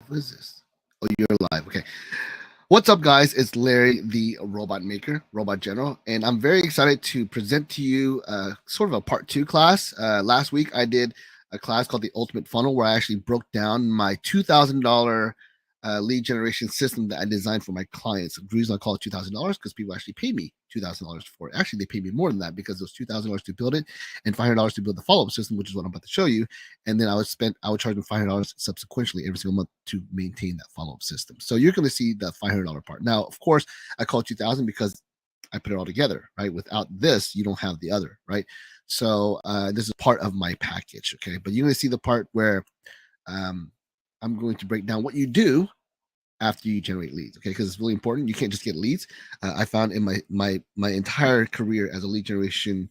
What is this? Oh, you're live. Okay. What's up, guys? It's Larry, the robot maker, robot general, and I'm very excited to present to you sort of a part two class. Last week, I did a class called the Ultimate Funnel, where I actually broke down my $2,000 lead generation system that I designed for my clients. The reason I call it $2,000 because people actually paid me $2,000 for it. Actually, they paid me more than that because it was $2,000 to build it and $500 to build the follow-up system, which is what I'm about to show you. And then I would charge them $500 subsequently every single month to maintain that follow-up system. So you're going to see the $500 part. Now, of course, I call it 2,000 because I put it all together, right? Without this, you don't have the other, right? So this is part of my package, okay? But you're going to see the part where I'm going to break down what you do after you generate leads, okay? Because it's really important. You can't just get leads. I found in my entire career as a lead generation,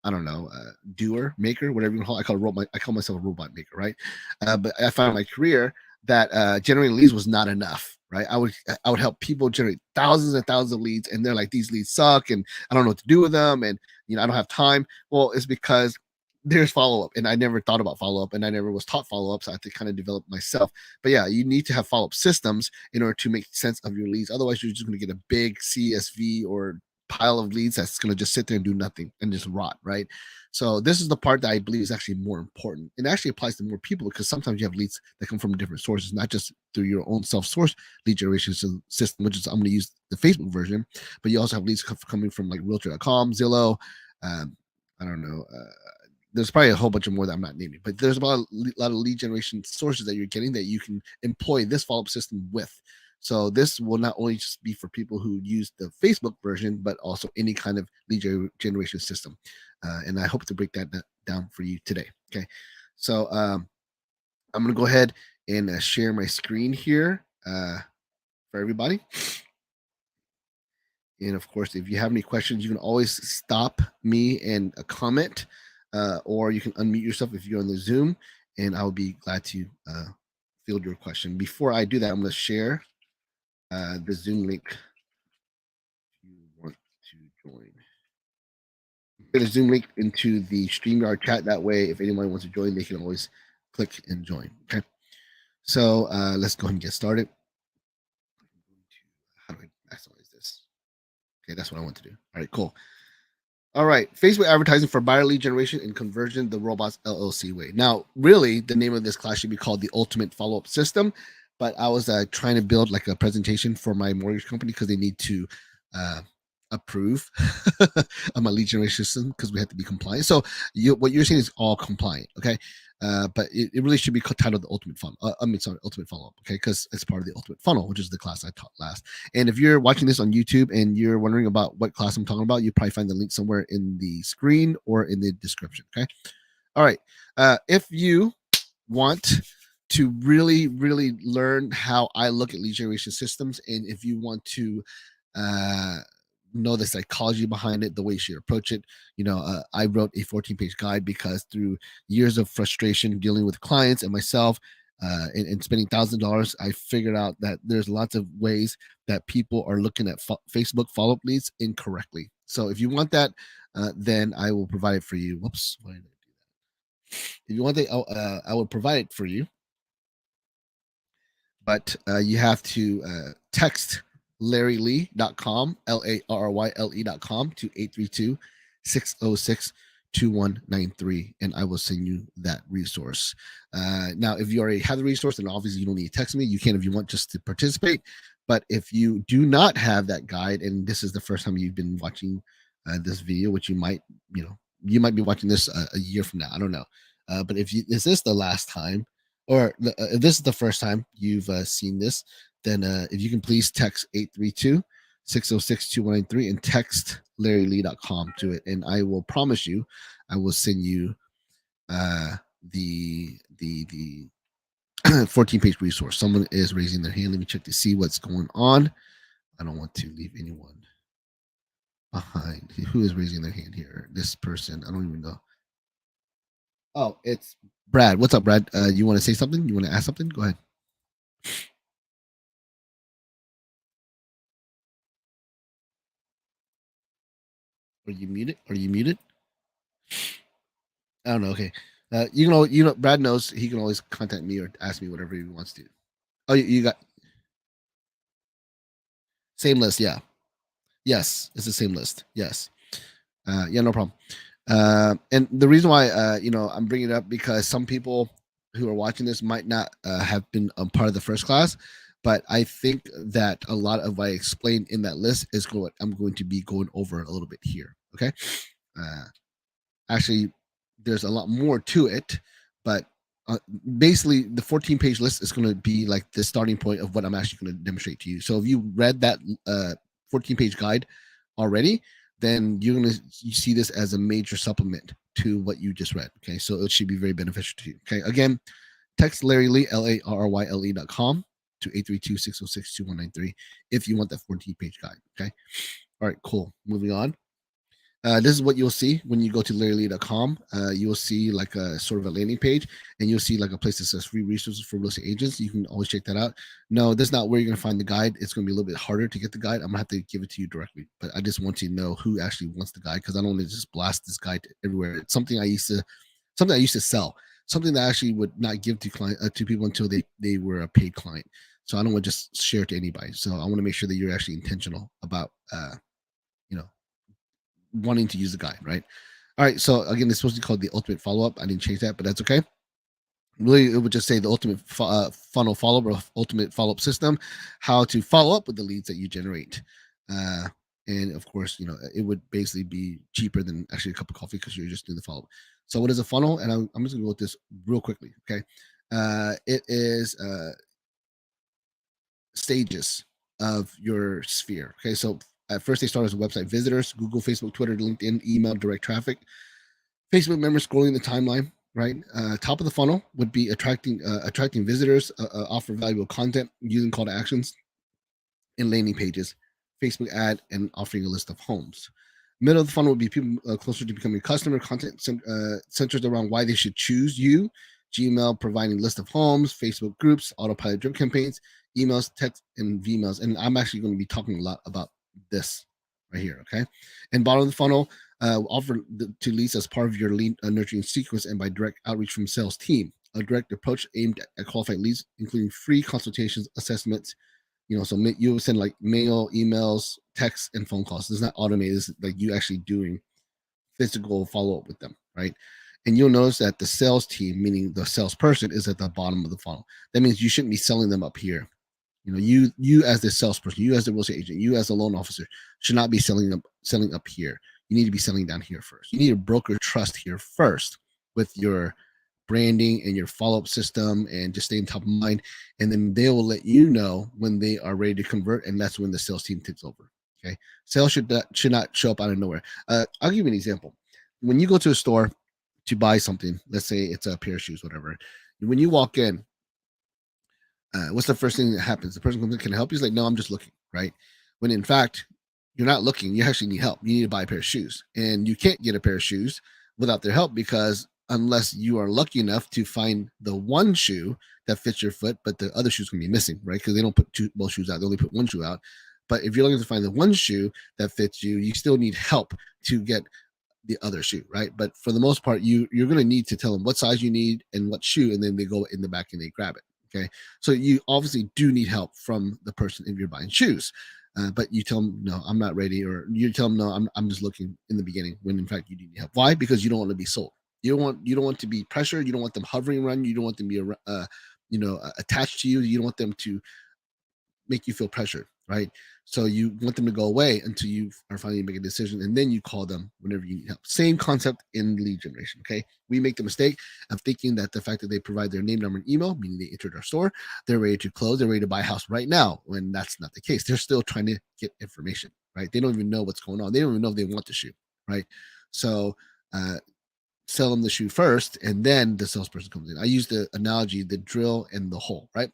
I don't know, doer, maker, whatever you call it. I call myself a robot maker, right? But I found in my career that generating leads was not enough, right? I would help people generate thousands and thousands of leads, and they're like, these leads suck, and I don't know what to do with them, and I don't have time. Well, it's because there's follow-up, and I never thought about follow-up, and I never was taught follow-up, so I had to kind of develop myself. But yeah, you need to have follow-up systems in order to make sense of your leads. Otherwise, you're just going to get a big CSV or pile of leads that's going to just sit there and do nothing and just rot, right? So this is the part that I believe is actually more important. It actually applies to more people because sometimes you have leads that come from different sources, not just through your own self-sourced lead generation system, which is I'm going to use the Facebook version, but you also have leads coming from like Realtor.com, Zillow, I don't know, there's probably a whole bunch of more that I'm not naming, but there's about a lot of lead generation sources that you're getting that you can employ this follow-up system with. So this will not only just be for people who use the Facebook version, but also any kind of lead generation system. And I hope to break that down for you today. Okay. So I'm going to go ahead and share my screen here for everybody. And of course, if you have any questions, you can always stop me and comment, or you can unmute yourself if you're on the Zoom, and I'll be glad to field your question. Before I do that, I'm going to share the Zoom link if you want to join. Get a Zoom link into the StreamYard chat. That way, if anyone wants to join, they can always click and join. Okay. So let's go ahead and get started. How do I maximize this? Okay, that's what I want to do. All right, cool. All right, Facebook advertising for buyer lead generation and conversion the robots LLC way. Now, really, the name of this class should be called the Ultimate Follow-Up System, but I was trying to build like a presentation for my mortgage company because they need to approve of my lead generation system because we have to be compliant. So what you're seeing is all compliant, okay? But it really should be titled the Ultimate Funnel. Ultimate Follow-Up, okay? Because it's part of the Ultimate Funnel, which is the class I taught last. And if you're watching this on YouTube and you're wondering about what class I'm talking about, you probably find the link somewhere in the screen or in the description, okay? All right. If you want to really, really learn how I look at lead generation systems, and if you want to know the psychology behind it, the way you should approach it. I wrote a 14-page guide because through years of frustration dealing with clients and myself and spending $1,000, I figured out that there's lots of ways that people are looking at Facebook follow-up leads incorrectly. So if you want that, then I will provide it for you. Whoops, why did I do that? If you want that, I will provide it for you. But you have to text LarryLee.com, LarryLE.com to 832-606-2193, and I will send you that resource. Now, if you already have the resource, then obviously you don't need to text me. You can if you want just to participate. But if you do not have that guide, and this is the first time you've been watching this video, which you might be watching this a year from now. I don't know. But if is this the last time, or if this is the first time you've seen this, then if you can please text 832-606-2193 and text LarryLee.com to it, and I will promise you, I will send you the 14-page resource. Someone is raising their hand. Let me check to see what's going on. I don't want to leave anyone behind. Who is raising their hand here? This person. I don't even know. Oh, it's Brad. What's up, Brad? You want to say something? You want to ask something? Go ahead. Are you muted? I don't know. Okay. Brad knows he can always contact me or ask me whatever he wants to. Oh, you got same list. Yeah. Yes, it's the same list. Yes. Yeah, no problem. And the reason why, I'm bringing it up because some people who are watching this might not have been a part of the first class, but I think that a lot of what I explained in that list is what I'm going to be going over a little bit here. Okay. Uh, Actually, there's a lot more to it, but uh, basically the 14-page list is going to be like the starting point of what I'm actually going to demonstrate to you. So if you read that 14-page guide already, then you're going to you see this as a major supplement to what you just read. Okay, so it should be very beneficial to you. Okay, again, text Larry Lee, LARRYLE.com to 832-606-2193 if you want that 14-page guide. Okay, all right, cool. Moving on. This is what you'll see when you go to larrylee.com. You'll see like a sort of a landing page, and you'll see like a place that says free resources for real estate agents. You can always check that out. No, that's not where you're going to find the guide. It's going to be a little bit harder to get the guide. I'm going to have to give it to you directly, but I just want you to know who actually wants the guide because I don't want to just blast this guide everywhere. It's something I used to sell, something that I actually would not give to people until they were a paid client. So I don't want to just share it to anybody. So I want to make sure that you're actually intentional about, you know, wanting to use the guide, right? All right. So again, it's supposed to be called the ultimate follow up. I didn't change that, but that's okay. Really, it would just say the ultimate funnel follow up or ultimate follow up system, how to follow up with the leads that you generate. And of course, it would basically be cheaper than actually a cup of coffee because you're just doing the follow up. So, what is a funnel? And I'm just going to go with this real quickly. Okay. It is stages of your sphere. Okay. So, at first, they start as website visitors, Google, Facebook, Twitter, LinkedIn, email, direct traffic, Facebook members scrolling the timeline. Right, top of the funnel would be attracting visitors, offer valuable content using call to actions and landing pages, Facebook ad, and offering a list of homes. Middle of the funnel would be people closer to becoming a customer. Content centered around why they should choose you. Gmail providing list of homes, Facebook groups, autopilot drip campaigns, emails, text, and VMails. And I'm actually going to be talking a lot about this right here. Okay. And bottom of the funnel, offer to leads as part of your lead nurturing sequence and by direct outreach from sales team. A direct approach aimed at qualified leads, including free consultations, assessments. So you send like mail, emails, texts, and phone calls. It's not automated. It's like you actually doing physical follow up with them, right? And you'll notice that the sales team, meaning the salesperson, is at the bottom of the funnel. That means you shouldn't be selling them up here. You as the salesperson, you as the real estate agent, you as a loan officer should not be selling up here. You need to be selling down here first. You need to broker trust here first with your branding and your follow-up system and just staying top of mind. And then they will let you know when they are ready to convert. And that's when the sales team takes over. Okay. Sales should not show up out of nowhere. I'll give you an example. When you go to a store to buy something, let's say it's a pair of shoes, whatever. When you walk in, what's the first thing that happens? The person comes in, can I help you? He's like, no, I'm just looking, right? When in fact, you're not looking, you actually need help. You need to buy a pair of shoes. And you can't get a pair of shoes without their help because unless you are lucky enough to find the one shoe that fits your foot, but the other shoe's gonna be missing, right? Because they don't put both shoes out, they only put one shoe out. But if you're looking to find the one shoe that fits you, you still need help to get the other shoe, right? But for the most part, you're going to need to tell them what size you need and what shoe, and then they go in the back and they grab it. Okay, so you obviously do need help from the person if you're buying shoes, but you tell them no, I'm not ready, or you tell them no, I'm just looking in the beginning when in fact you do need help. Why? Because you don't want to be sold. You don't want to be pressured. You don't want them hovering around you. You don't want them to be attached to you. You don't want them to make you feel pressured, right? So you want them to go away until you are finally make a decision, and then you call them whenever you need help. Same concept in lead generation. Okay, we make the mistake of thinking that the fact that they provide their name, number, and email, meaning they entered our store, they're ready to close, they're ready to buy a house right now. When that's not the case, they're still trying to get information, right? They don't even know what's going on. They don't even know if they want the shoe, right? So sell them the shoe first, and then the salesperson comes in. I use the analogy, the drill and the hole, right?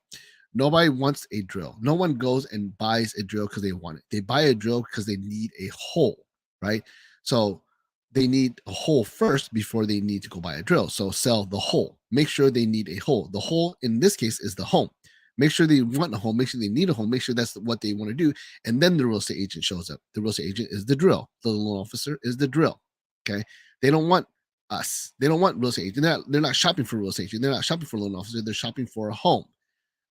Nobody wants a drill. No one goes and buys a drill because they want it. They buy a drill because they need a hole, right? So they need a hole first before they need to go buy a drill. So sell the hole. Make sure they need a hole. The hole in this case is the home. Make sure they want a home. Make sure they need a home. Make sure that's what they want to do. And then the real estate agent shows up. The real estate agent is the drill. The loan officer is the drill. Okay. They don't want us. They don't want real estate agent. They're not shopping for real estate agent. They're not shopping for a loan officer. They're shopping for a home.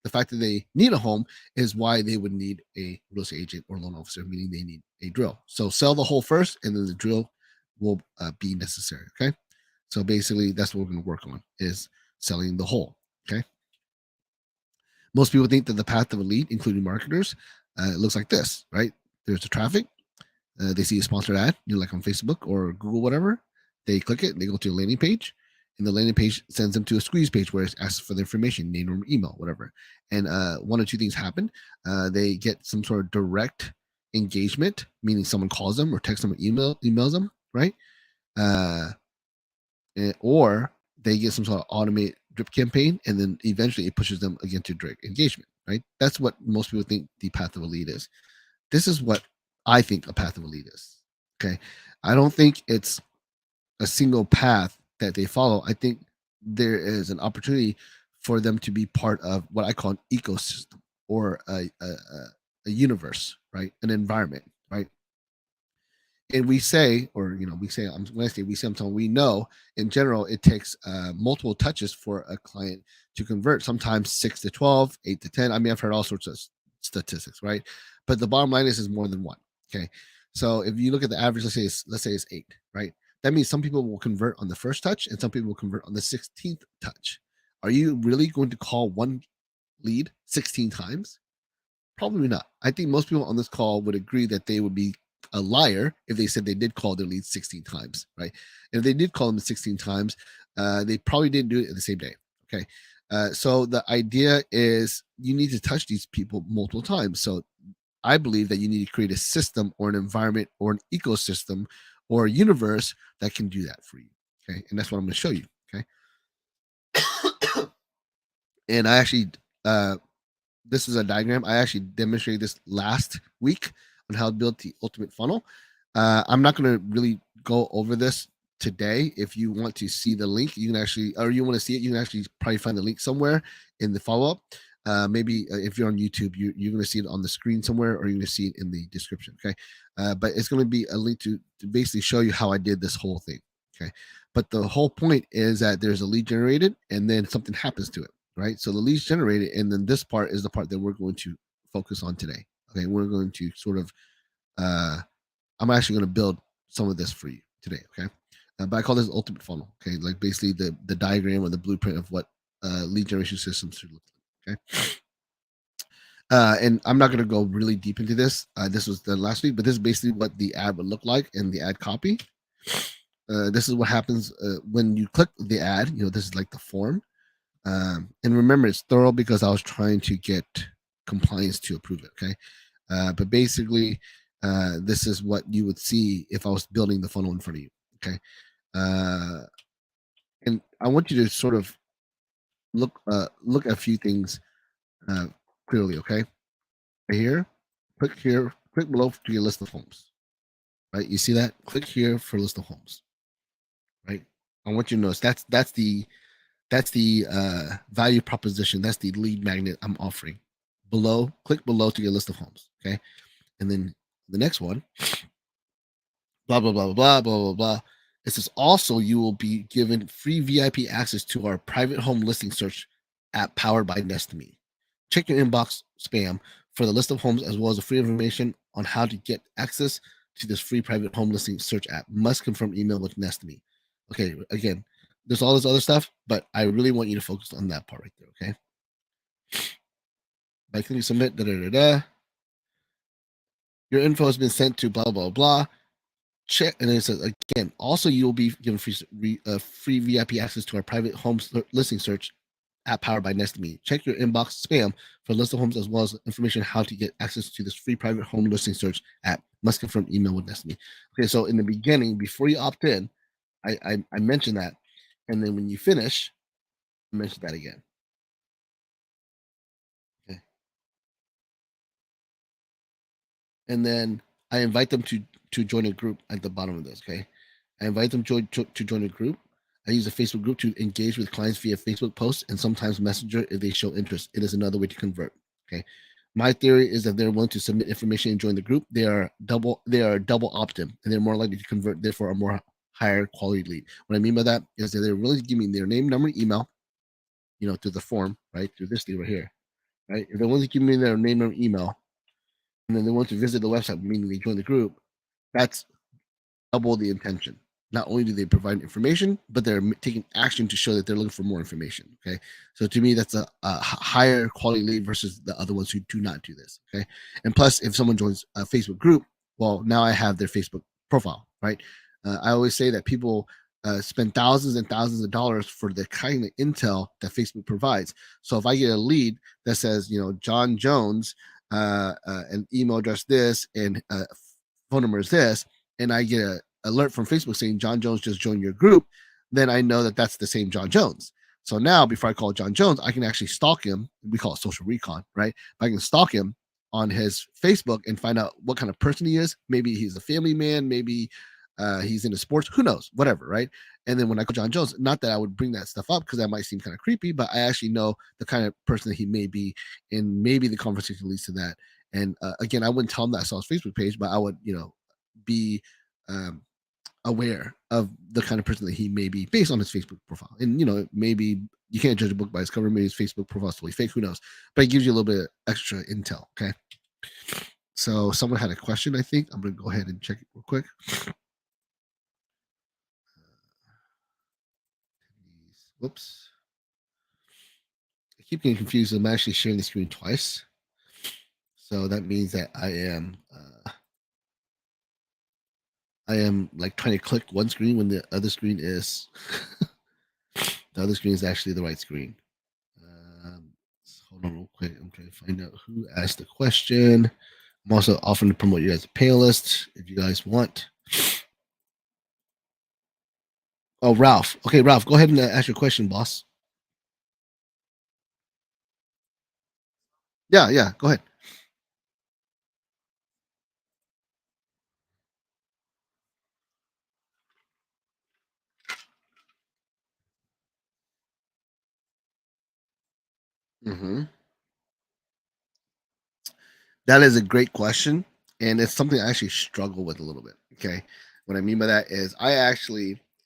The fact that they need a home is why they would need a real estate agent or loan officer, meaning they need a drill. So sell the whole first, and then the drill will be necessary. Okay. So basically, that's what we're going to work on is selling the whole. Okay. Most people think that the path of a lead, including marketers, it looks like this, right? There's the traffic. They see a sponsored ad, like on Facebook or Google, whatever. They click it, they go to a landing page, and the landing page sends them to a squeeze page where it asks for the information, name or email, whatever. And one or two things happen. They get some sort of direct engagement, meaning someone calls them or texts them or emails them, right? Uh, or they get some sort of automated drip campaign, and then eventually it pushes them again to direct engagement, right? That's what most people think the path of a lead is. This is what I think a path of a lead is. Okay. I don't think it's a single path that they follow. I think there is an opportunity for them to be part of what I call an ecosystem or a universe, right? An environment, right? And we say, or we say, when I say we say, I'm telling we know in general it takes multiple touches for a client to convert. Sometimes 6 to 12, 8 to 10. I mean, I've heard all sorts of statistics, right? But the bottom line is more than one. Okay, so if you look at the average, let's say it's 8, right? That means some people will convert on the first touch, and some people will convert on the 16th touch. Are you really going to call one lead 16 times? Probably not. I think most people on this call would agree that they would be a liar if they said they did call their leads 16 times, right? And if they did call them 16 times, they probably didn't do it in the same day. Okay. So the idea is you need to touch these people multiple times. So I believe that you need to create a system or an environment or an ecosystem or a universe that can do that for you. Okay. And that's what I'm going to show you. Okay. And I actually, this is a diagram. I actually demonstrated this last week on how to build the ultimate funnel. I'm not going to really go over this today. If you want to see the link, you can actually, or you want to see it, you can actually probably find the link somewhere in the follow-up. Maybe if you're on YouTube, you're going to see it on the screen somewhere, or you're going to see it in the description. Okay. But it's going to be a link to basically show you how I did this whole thing. Okay. But the whole point is that there's a lead generated and then something happens to it, right? So the leads generated, and then this part is the part that we're going to focus on today. Okay. We're going to sort of, I'm actually going to build some of this for you today. Okay. But I call this ultimate funnel. Okay. Like basically the diagram or the blueprint of what lead generation systems should look like. Okay. And I'm not going to go really deep into this. This was the last week, but this is basically what the ad would look like in the ad copy. This is what happens when you click the ad. This is like the form. And remember, it's thorough because I was trying to get compliance to approve it. Okay. But basically, this is what you would see if I was building the funnel in front of you. Okay. And I want you to sort of look at a few things clearly. Okay. Right here, click below to your list of homes. Right. You see that? Click here for list of homes. Right. I want you to notice that's the value proposition. That's the lead magnet I'm offering. Below, click below to get a list of homes. Okay. And then the next one, blah, blah, blah, blah, blah, blah, blah, blah. It says also you will be given free VIP access to our private home listing search app powered by Nest.me. Check your inbox spam for the list of homes as well as the free information on how to get access to this free private home listing search app. Must confirm email with Nest.me. Okay, again, there's all this other stuff, but I really want you to focus on that part right there, okay? By clicking submit, your info has been sent to blah, blah, blah. Check, and then it says again, also you will be given free VIP access to our private home listing search app powered by Nest.me. Check your inbox spam for a list of homes as well as information how to get access to this free private home listing search app. Must confirm email with Nest.me. Okay, so in the beginning, before you opt in, I mentioned that, and then when you finish, I mentioned that again. Okay, and then I invite them to join a group at the bottom of this. Okay, I invite them to join a group. I use a Facebook group to engage with clients via Facebook posts and sometimes Messenger if they show interest. It is another way to convert. Okay. My theory is that they're willing to submit information and join the group. They are double opt-in and they're more likely to convert, therefore a more higher quality lead. What I mean by that is that they're willing to give me their name, number, email, through the form, right? Through this thing right here. right? If they want to give me their name or email, and then they want to visit the website, meaning they join the group, that's double the intention. Not only do they provide information, but they're taking action to show that they're looking for more information. Okay, so to me, that's a higher quality lead versus the other ones who do not do this. Okay, and plus, if someone joins a Facebook group, well, now I have their Facebook profile, right? I always say that people spend thousands and thousands of dollars for the kind of intel that Facebook provides. So if I get a lead that says, John Jones, an email address this, and phone number is this, and I get a alert from Facebook saying John Jones just joined your group, then I know that that's the same John Jones. So now, before I call John Jones, I can actually stalk him. We call it social recon, right? But I can stalk him on his Facebook and find out what kind of person he is. Maybe he's a family man. Maybe he's into sports. Who knows? Whatever, right? And then when I call John Jones, not that I would bring that stuff up because that might seem kind of creepy, but I actually know the kind of person that he may be, and maybe the conversation leads to that. And again, I wouldn't tell him that I saw his Facebook page, but I would, be um, aware of the kind of person that he may be based on his Facebook profile. And maybe you can't judge a book by its cover. Maybe his Facebook profile is totally fake. Who knows? But it gives you a little bit of extra intel. Okay. So someone had a question. I think I'm gonna go ahead and check it real quick. Whoops. I keep getting confused. I'm actually sharing the screen twice. So that means that I am like trying to click one screen when the other screen is the other screen is actually the right screen. Hold on real quick. I'm trying to find out who asked the question. I'm also offering to promote you as a panelist if you guys want. Oh, Ralph. Okay, Ralph, go ahead and ask your question, boss. Yeah, go ahead. Hmm. That is a great question, and it's something I actually struggle with a little bit. Okay, what I mean by that is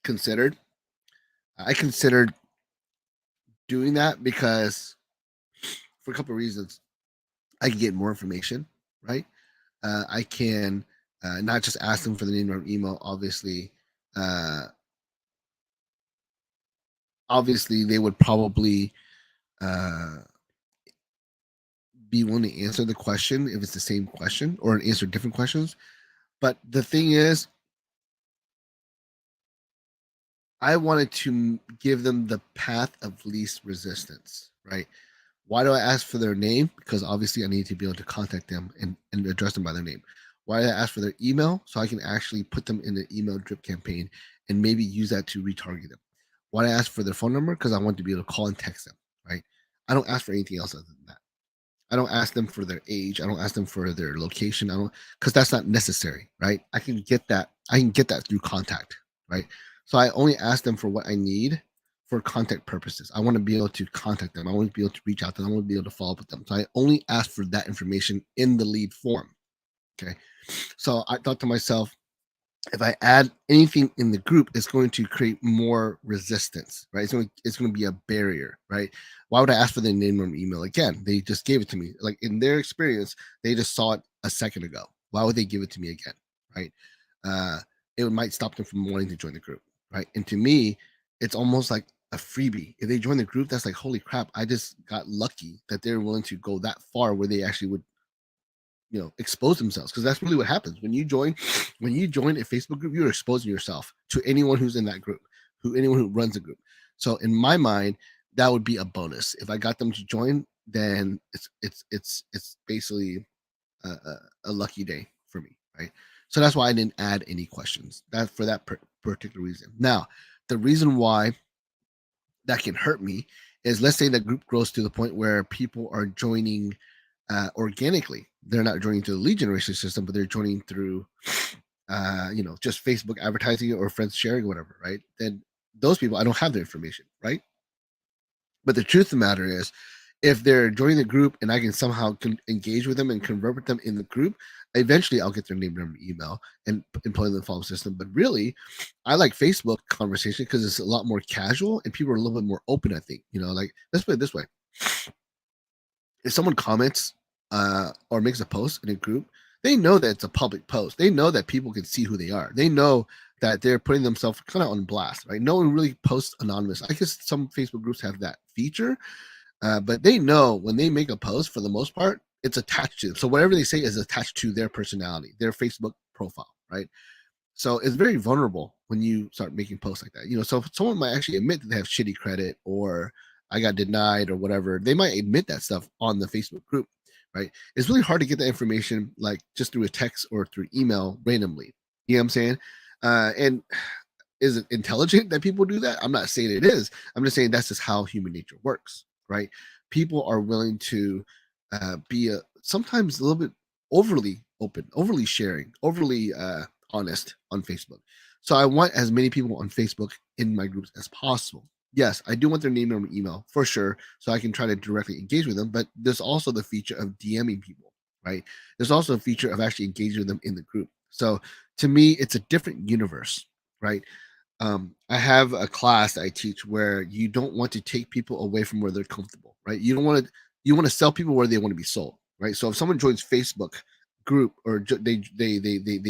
considered, I considered doing that because for a couple of reasons. I can get more information, right? I can not just ask them for the name or email. Uh, obviously, they would probably uh, be willing to answer the question if it's the same question or answer different questions. But the thing is, I wanted to give them the path of least resistance, right? Why do I ask for their name? Because obviously I need to be able to contact them and address them by their name. Why do I ask for their email? So I can actually put them in an email drip campaign and maybe use that to retarget them. Why do I ask for their phone number? Because I want to be able to call and text them, right? I don't ask for anything else other than that. I don't ask them for their age. I don't ask them for their location. I don't because that's not necessary, right? I can get that. I can get that through contact, right? So I only ask them for what I need for contact purposes. I want to be able to contact them. I want to be able to reach out to them. I want to be able to follow up with them. So I only ask for that information in the lead form. Okay. So I thought to myself, if I add anything in the group, it's going to create more resistance, right? It's going to be a barrier, right? Why would I ask for their name or email again? They just gave it to me. Like in their experience, they just saw it a second ago. Why would they give it to me again, right? Uh, it might stop them from wanting to join the group, right? And to me, it's almost like a freebie. If they join the group, that's like, holy crap! I just got lucky that they're willing to go that far where they actually would expose themselves, because that's really what happens when you join a Facebook group. You're exposing yourself to anyone who's in that group, anyone who runs a group. So in my mind, that would be a bonus if I got them to join. Then it's basically a lucky day for me, right? So that's why I didn't add any questions that for that particular reason. Now, the reason why that can hurt me is, let's say the group grows to the point where people are joining organically. They're not joining through the lead generation system, but they're joining through, just Facebook advertising or friends sharing or whatever, right? Then those people, I don't have their information, right? But the truth of the matter is, if they're joining the group and I can somehow engage with them and convert with them in the group, eventually I'll get their name, number, email, and employ them in the follow system. But really, I like Facebook conversation because it's a lot more casual and people are a little bit more open. I think, like, let's put it this way: if someone comments or makes a post in a group, they know that it's a public post. They know that people can see who they are. They know that they're putting themselves kind of on blast, right? No one really posts anonymous. I guess some Facebook groups have that feature, but they know when they make a post, for the most part, it's attached to them. So whatever they say is attached to their personality, their Facebook profile, right? So it's very vulnerable when you start making posts like that. So someone might actually admit that they have shitty credit or I got denied or whatever. They might admit that stuff on the Facebook group, right? It's really hard to get that information like just through a text or through email randomly. You know what I'm saying? And is it intelligent that people do that? I'm not saying it is. I'm just saying that's just how human nature works, right? People are willing to be sometimes a little bit overly open, overly sharing, overly honest on Facebook. So I want as many people on Facebook in my groups as possible. Yes, I do want their name and email for sure, so I can try to directly engage with them. But there's also the feature of DMing people, right? There's also a feature of actually engaging with them in the group. So to me, it's a different universe, right? I have a class that I teach where you don't want to take people away from where they're comfortable, right? You want to sell people where they want to be sold, right? So if someone joins Facebook group or they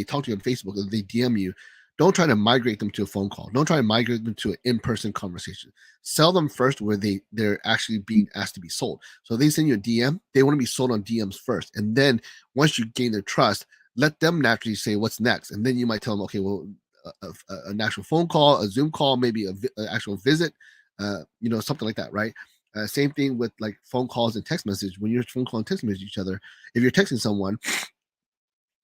talk to you on Facebook or they DM you, don't try to migrate them to a phone call. Don't try to migrate them to an in-person conversation. Sell them first where they're actually being asked to be sold. So they send you a DM, they want to be sold on DMs first, and then once you gain their trust, let them naturally say what's next, and then you might tell them, okay, well, an actual phone call, a Zoom call, maybe an actual visit, something like that, right? Same thing with like phone calls and text message. When you're phone call and text message each other, if you're texting someone,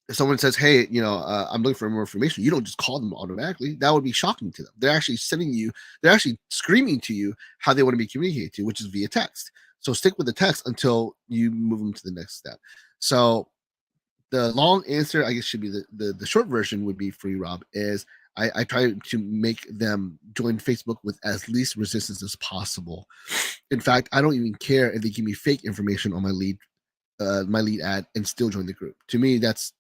if someone says, "Hey, I'm looking for more information," you don't just call them automatically. That would be shocking to them. They're actually screaming to you how they want to be communicated to, which is via text. So stick with the text until you move them to the next step. So the long answer, I guess, should be the short version would be free, Rob, is I try to make them join Facebook with as least resistance as possible. In fact, I don't even care if they give me fake information on my lead ad and still join the group. To me, that's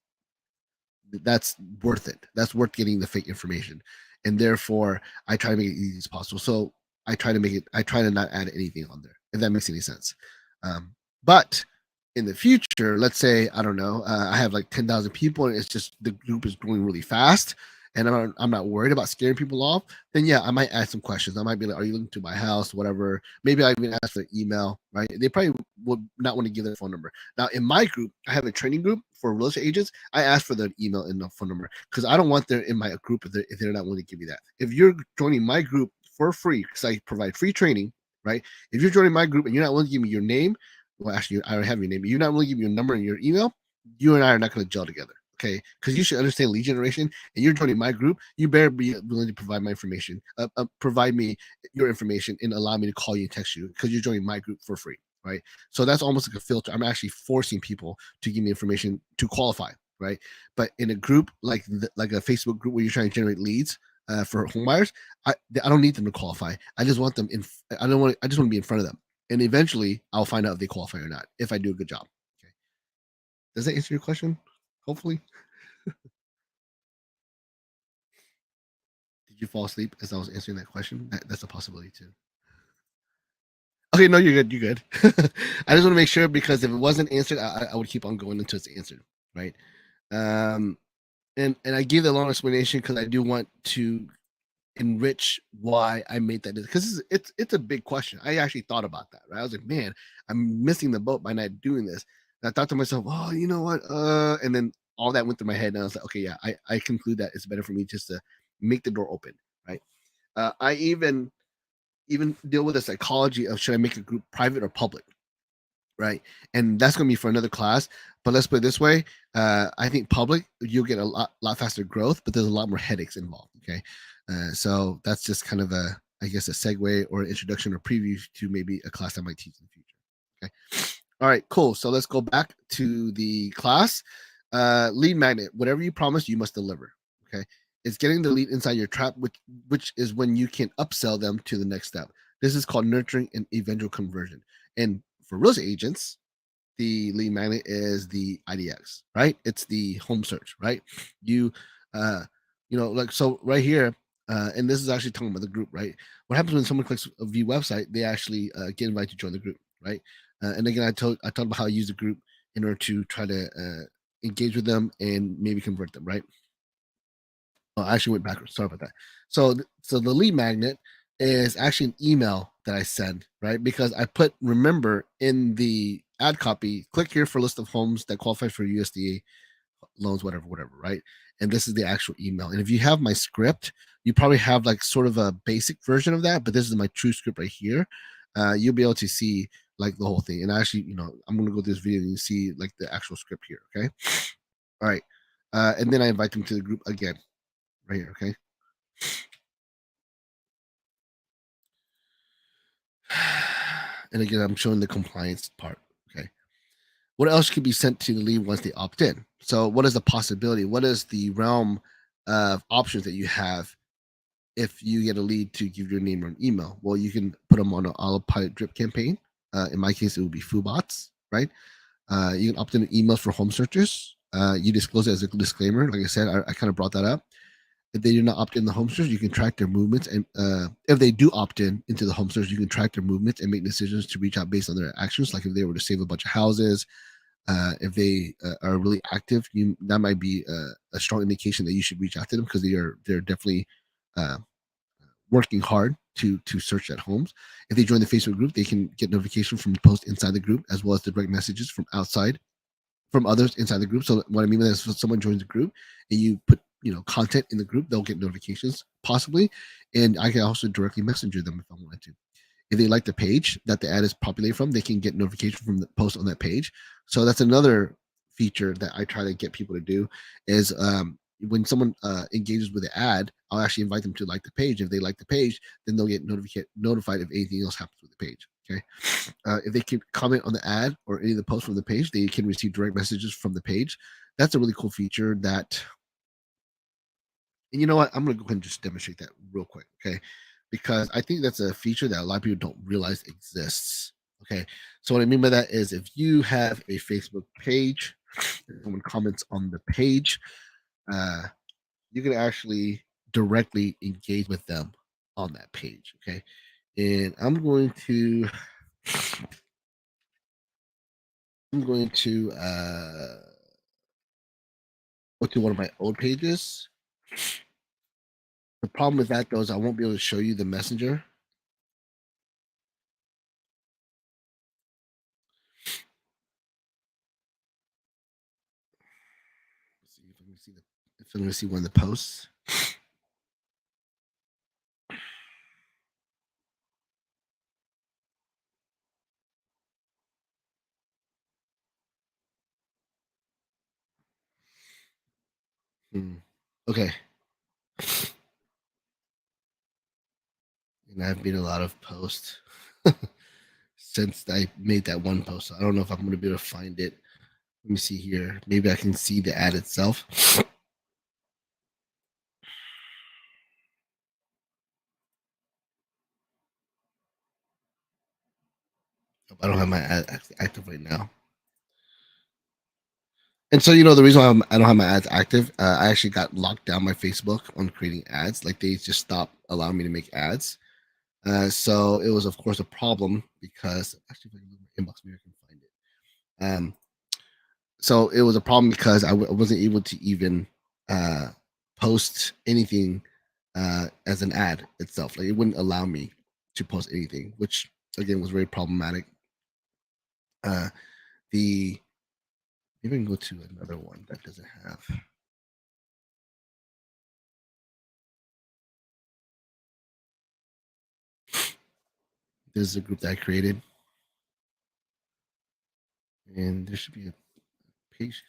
worth it. That's worth getting the fake information, and therefore I try to make it easy as possible. So I try to not add anything on there, if that makes any sense. But in the future, let's say I don't know, I have like 10,000 people, and it's just the group is growing really fast, and I'm not worried about scaring people off. Then yeah, I might ask some questions. I might be like, "Are you looking to my house?" Whatever. Maybe I even ask for an email. Right? They probably would not want to give their phone number. Now in my group, I have a training group for real estate agents. I ask for their email and the phone number because I don't want them in my group if they're not willing to give me that. If you're joining my group for free, because I provide free training, right? If you're joining my group and you're not willing to give me your name, well, actually, I don't have your name, but you're not willing to give me your number and your email, you and I are not going to gel together. Okay, because you should understand lead generation, and you're joining my group. You better be willing to provide my information, provide me your information, and allow me to call you and text you because you're joining my group for free, right? So that's almost like a filter. I'm actually forcing people to give me information to qualify, right? But in a group like a Facebook group where you're trying to generate leads for home buyers, I don't need them to qualify. I just want them in. I just want to be in front of them, and eventually I'll find out if they qualify or not if I do a good job. Okay, does that answer your question? Hopefully. Did you fall asleep as I was answering that question? That's a possibility too. Okay, no, you're good. You're good. I just want to make sure because if it wasn't answered, I would keep on going until it's answered, right? Um, and I gave the long explanation because I do want to enrich why I made that because it's a big question. I actually thought about that. Right? I was like, man, I'm missing the boat by not doing this. And I thought to myself, oh, you know what? And then all that went through my head, and I was like, okay, yeah, I conclude that it's better for me just to make the door open, right? I even deal with the psychology of should I make a group private or public, right? And that's going to be for another class. But let's put it this way: I think public you'll get a lot faster growth, but there's a lot more headaches involved. Okay, so that's just kind of I guess a segue or an introduction or preview to maybe a class I might teach in the future. Okay, all right, cool. So let's go back to the class. Lead magnet: whatever you promise, you must deliver. Okay, it's getting the lead inside your trap, which is when you can upsell them to the next step. This is called nurturing and eventual conversion. And for real estate agents, the lead magnet is the IDX, right? It's the home search, right? You, uh, like so right here, and this is actually talking about the group, right? What happens when someone clicks a view website? They actually get invited to join the group, right? And again, I talked about how I use the group in order to try to engage with them and maybe convert them, right? I actually went backwards. Sorry about that. So the lead magnet is actually an email that I send, right? Because I put remember in the ad copy, click here for a list of homes that qualify for USDA loans, whatever, right? And this is the actual email. And if you have my script, you probably have like sort of a basic version of that, but this is my true script right here. You'll be able to see like the whole thing. And actually, I'm gonna go through this video and you see like the actual script here. Okay. All right. And then I invite them to the group again, right here. Okay. And again, I'm showing the compliance part. Okay. What else could be sent to the lead once they opt in? So, what is the possibility? What is the realm of options that you have if you get a lead to give your name or an email? Well, you can put them on an autopilot drip campaign. In my case, it would be FooBots, right? You can opt in emails for home searchers. You disclose it as a disclaimer. Like I said, I kind of brought that up. If they do not opt in the home search, you can track their movements. And if they do opt in into the home search, you can track their movements and make decisions to reach out based on their actions. Like if they were to save a bunch of houses, if they are really active, that might be a strong indication that you should reach out to them because they're definitely uh, working hard to search at homes. If they join the Facebook group, they can get notification from posts inside the group as well as direct messages from outside from others inside the group. So what I mean by that is, if someone joins the group and you put content in the group, they'll get notifications possibly, and I can also directly messenger them if I wanted to. If they like the page that the ad is populated from, they can get notification from the post on that page. So that's another feature that I try to get people to do is when someone engages with the ad, I'll actually invite them to like the page. If they like the page, then they'll get notified if anything else happens with the page. Okay. If they can comment on the ad or any of the posts from the page, they can receive direct messages from the page. That's a really cool feature that, and you know what? I'm going to go ahead and just demonstrate that real quick. Okay. Because I think that's a feature that a lot of people don't realize exists. Okay. So what I mean by that is if you have a Facebook page, someone comments on the page, uh, you can actually directly engage with them on that page. Okay. And I'm going to go to one of my old pages. The problem with that though is I won't be able to show you the messenger. Let's see if I'm going to see one of the posts. Okay. And I've made a lot of posts since I made that one post. So I don't know if I'm going to be able to find it. Let me see here. Maybe I can see the ad itself. I don't have my ad active right now. And so, the reason why I don't have my ads active, I actually got locked down my Facebook on creating ads. Like they just stopped allowing me to make ads. So it was, of course, a problem because actually, if I can look at my inbox, maybe I can find it. So it was a problem because I wasn't able to even uh, post anything as an ad itself. Like it wouldn't allow me to post anything, which again was very problematic. The Maybe I can go to another one that doesn't have. This is a group that I created, and there should be a page.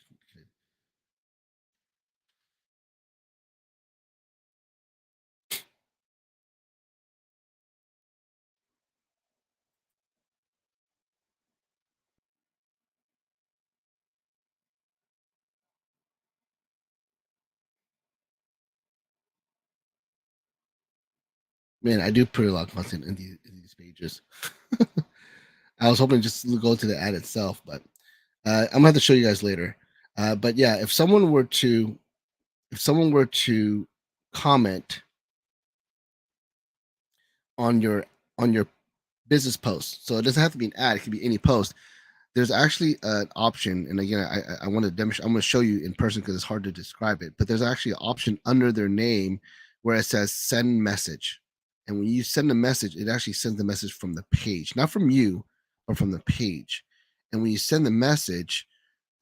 Man, I do put a lot of content in these pages. I was hoping just to go to the ad itself, but I'm gonna have to show you guys later. But yeah, if someone were to comment on your business posts. So it doesn't have to be an ad; it can be any post. There's actually an option, and again, I want to demonstrate. I'm going to show you in person because it's hard to describe it. But there's actually an option under their name where it says "send message," and when you send a message, it actually sends the message from the page, not from you, but from the page. And when you send the message,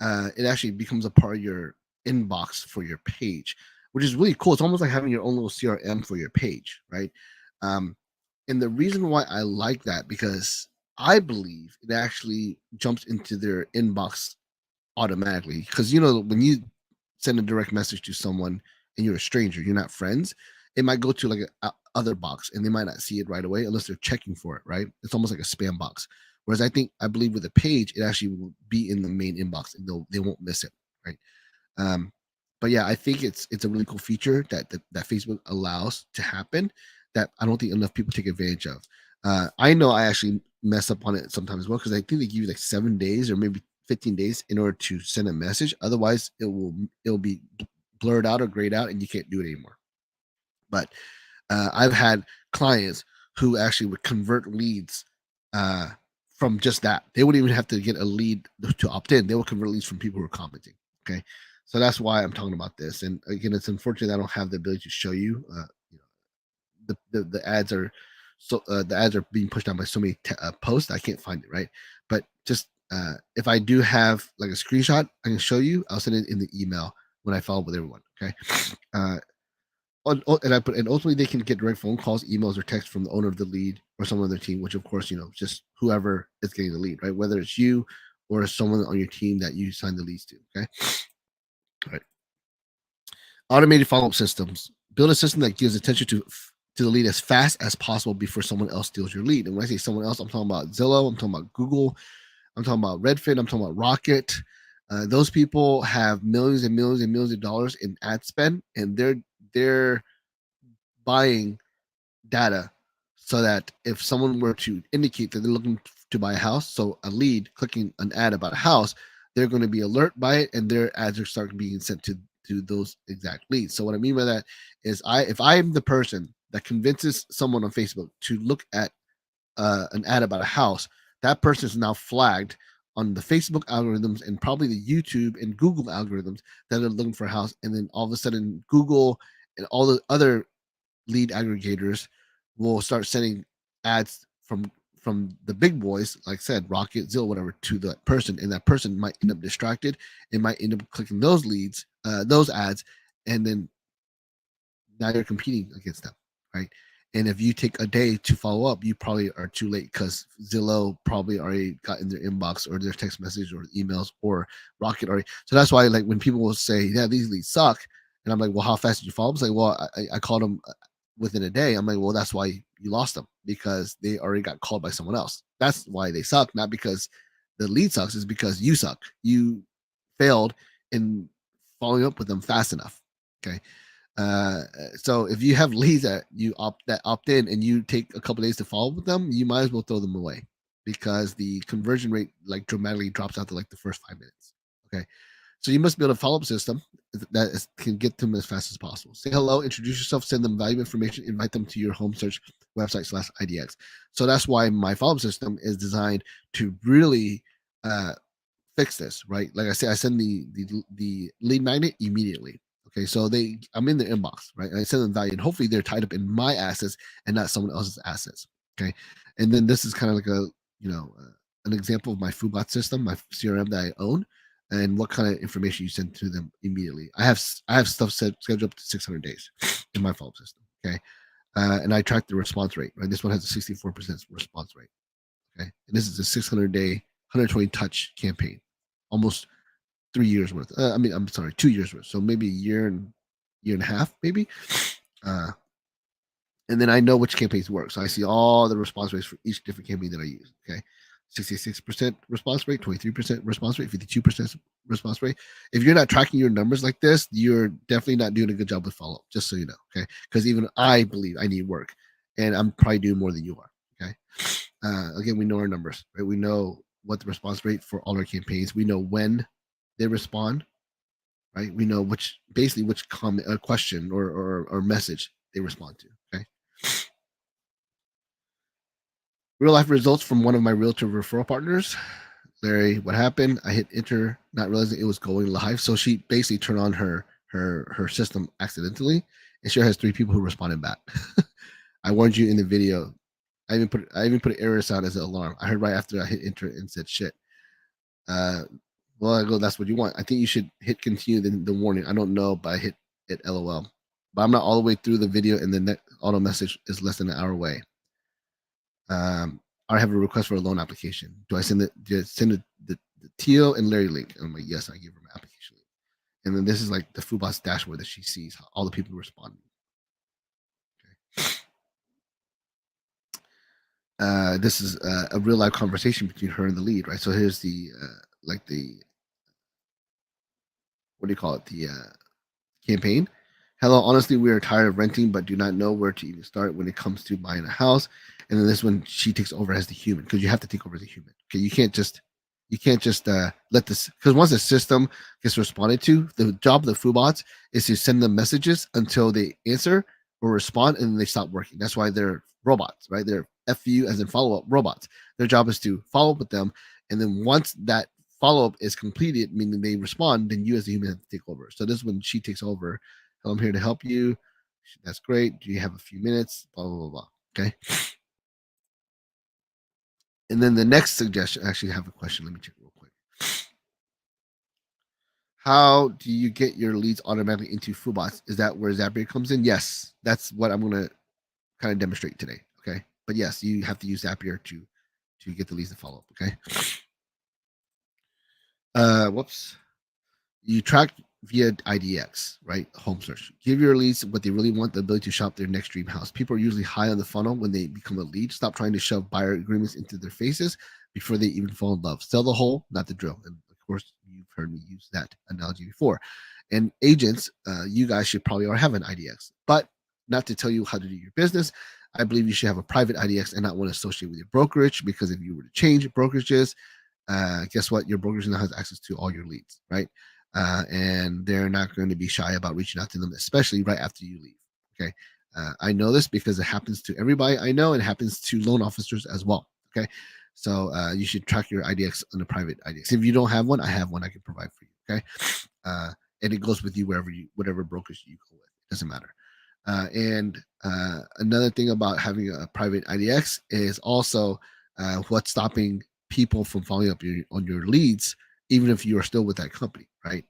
it actually becomes a part of your inbox for your page, which is really cool. It's almost like having your own little CRM for your page, right? Um, and the reason why I like that because I believe it actually jumps into their inbox automatically. Because when you send a direct message to someone and you're a stranger, you're not friends, it might go to like a other box and they might not see it right away unless they're checking for it, right? It's almost like a spam box. Whereas I believe with a page, it actually will be in the main inbox and they won't miss it, right? Um, but yeah, I think it's a really cool feature that Facebook allows to happen that I don't think enough people take advantage of. I know I actually mess up on it sometimes as well because I think they give you like 7 days or maybe 15 days in order to send a message. Otherwise, it'll be blurred out or grayed out and you can't do it anymore. But I've had clients who actually would convert leads uh, from just that. They wouldn't even have to get a lead to opt in. They will convert leads from people who are commenting. Okay, so that's why I'm talking about this. And again, it's unfortunate that I don't have the ability to show you. The ads are the ads are being pushed down by so many posts. I can't find it, right. But just if I do have like a screenshot, I can show you. I'll send it in the email when I follow up with everyone. Okay. Uh, and ultimately they can get direct phone calls, emails, or texts from the owner of the lead or someone on their team, which of course just whoever is getting the lead, right? Whether it's you or someone on your team that you sign the leads to. Okay, all right. Automated follow up systems. Build a system that gives attention to the lead as fast as possible before someone else steals your lead. And when I say someone else, I'm talking about Zillow, I'm talking about Google, I'm talking about Redfin, I'm talking about Rocket. Those people have millions and millions and millions of dollars in ad spend, and they're buying data so that if someone were to indicate that they're looking to buy a house, so a lead clicking an ad about a house, they're going to be alert by it, and their ads are starting being sent to those exact leads. So what I mean by that is, if I'm the person that convinces someone on Facebook to look at an ad about a house, that person is now flagged on the Facebook algorithms and probably the YouTube and Google algorithms that are looking for a house, and then all of a sudden Google and all the other lead aggregators will start sending ads from the big boys, like I said, Rocket, Zillow, whatever, to that person, and that person might end up distracted and might end up clicking those leads, those ads, and then now you're competing against them, right? And if you take a day to follow up, you probably are too late because Zillow probably already got in their inbox or their text message or emails or Rocket already. So that's why, like, when people will say, "Yeah, these leads suck," and I'm like, "Well, how fast did you follow up?" It's like, "Well, I called them within a day." I'm like, "Well, that's why you lost them because they already got called by someone else. That's why they suck, not because the lead sucks. Is because you suck. You failed in following up with them fast enough." Okay. So if you have leads that opt in and you take a couple days to follow up with them, you might as well throw them away because the conversion rate like dramatically drops out to like the first 5 minutes. Okay. So you must build a follow up system can get them as fast as possible. Say hello, introduce yourself, send them valuable information, invite them to your home search website / IDX. So that's why my follow up system is designed to really fix this, right? Like I said, I send the lead magnet immediately. Okay, so I'm in their inbox, right? I send them value, and hopefully they're tied up in my assets and not someone else's assets. Okay, and then this is kind of like an example of my FUBOT system, my CRM that I own, and what kind of information you send to them immediately. I have stuff scheduled up to 600 days in my follow-up system. Okay, and I track the response rate. Right, this one has a 64% response rate. Okay, and this is a 600-day, 120 touch campaign, almost 3 years worth. I mean, I'm sorry, 2 years worth. So maybe a year and a half, maybe. Uh, and then I know which campaigns work. So I see all the response rates for each different campaign that I use. Okay. 66% response rate, 23% response rate, 52% response rate. If you're not tracking your numbers like this, you're definitely not doing a good job with follow up, just so you know. Okay. Because even I believe I need work and I'm probably doing more than you are. Okay. Again, we know our numbers, right? We know what the response rate for all our campaigns. We know when they respond, right? We know which comment, question, or message they respond to. Okay. Real life results from one of my realtor referral partners. Larry, what happened? I hit enter, not realizing it was going live. So she basically turned on her system accidentally, and she has 3 people who responded back. I warned you in the video. I even put an error sound as an alarm. I heard right after I hit enter and said shit. Uh, well, I go, that's what you want. I think you should hit continue the warning. I don't know, but I hit it LOL. But I'm not all the way through the video, and the auto message is less than an hour away. I have a request for a loan application. Do I send the Teal and Larry link? And I'm like, yes, I give her my application link. And then this is like the Foodbots dashboard that she sees all the people responding. Okay. This is a real life conversation between her and the lead, right? So here's the like the what do you call it? The campaign. Hello, honestly, we are tired of renting, but do not know where to even start when it comes to buying a house. And then this one, she takes over as the human because you have to take over as a human. Okay, you can't just let this, because once the system gets responded to, the job of the Foobots is to send them messages until they answer or respond, and then they stop working. That's why they're robots, right? They're FU as in follow up robots. Their job is to follow up with them, and then once that follow up is completed, meaning they respond, then you as a human have to take over. So this is when she takes over. I'm here to help you. That's great. Do you have a few minutes? Blah blah blah blah. Okay. And then the next suggestion, actually, I have a question. Let me check real quick. How do you get your leads automatically into Foobots? Is that where Zapier comes in? Yes, that's what I'm going to kind of demonstrate today. Okay, but yes, you have to use Zapier to get the leads to follow up. Okay. Whoops. You track via IDX, right? Home search. Give your leads what they really want, the ability to shop their next dream house. People are usually high on the funnel when they become a lead. Stop trying to shove buyer agreements into their faces before they even fall in love. Sell the hole, not the drill. And of course, you've heard me use that analogy before. And agents, you guys should probably already have an IDX, but not to tell you how to do your business. I believe you should have a private IDX and not one associated with your brokerage, because if you were to change brokerages, guess what? Your brokerage now has access to all your leads, right? And they're not going to be shy about reaching out to them, especially right after you leave. Okay. I know this because it happens to everybody I know, and it happens to loan officers as well. Okay. So you should track your IDX on a private IDX. If you don't have one, I have one I can provide for you. Okay. Uh, and it goes with you whatever brokers you go with. It doesn't matter. And another thing about having a private IDX is also what's stopping people from following up on your leads, even if you are still with that company, right?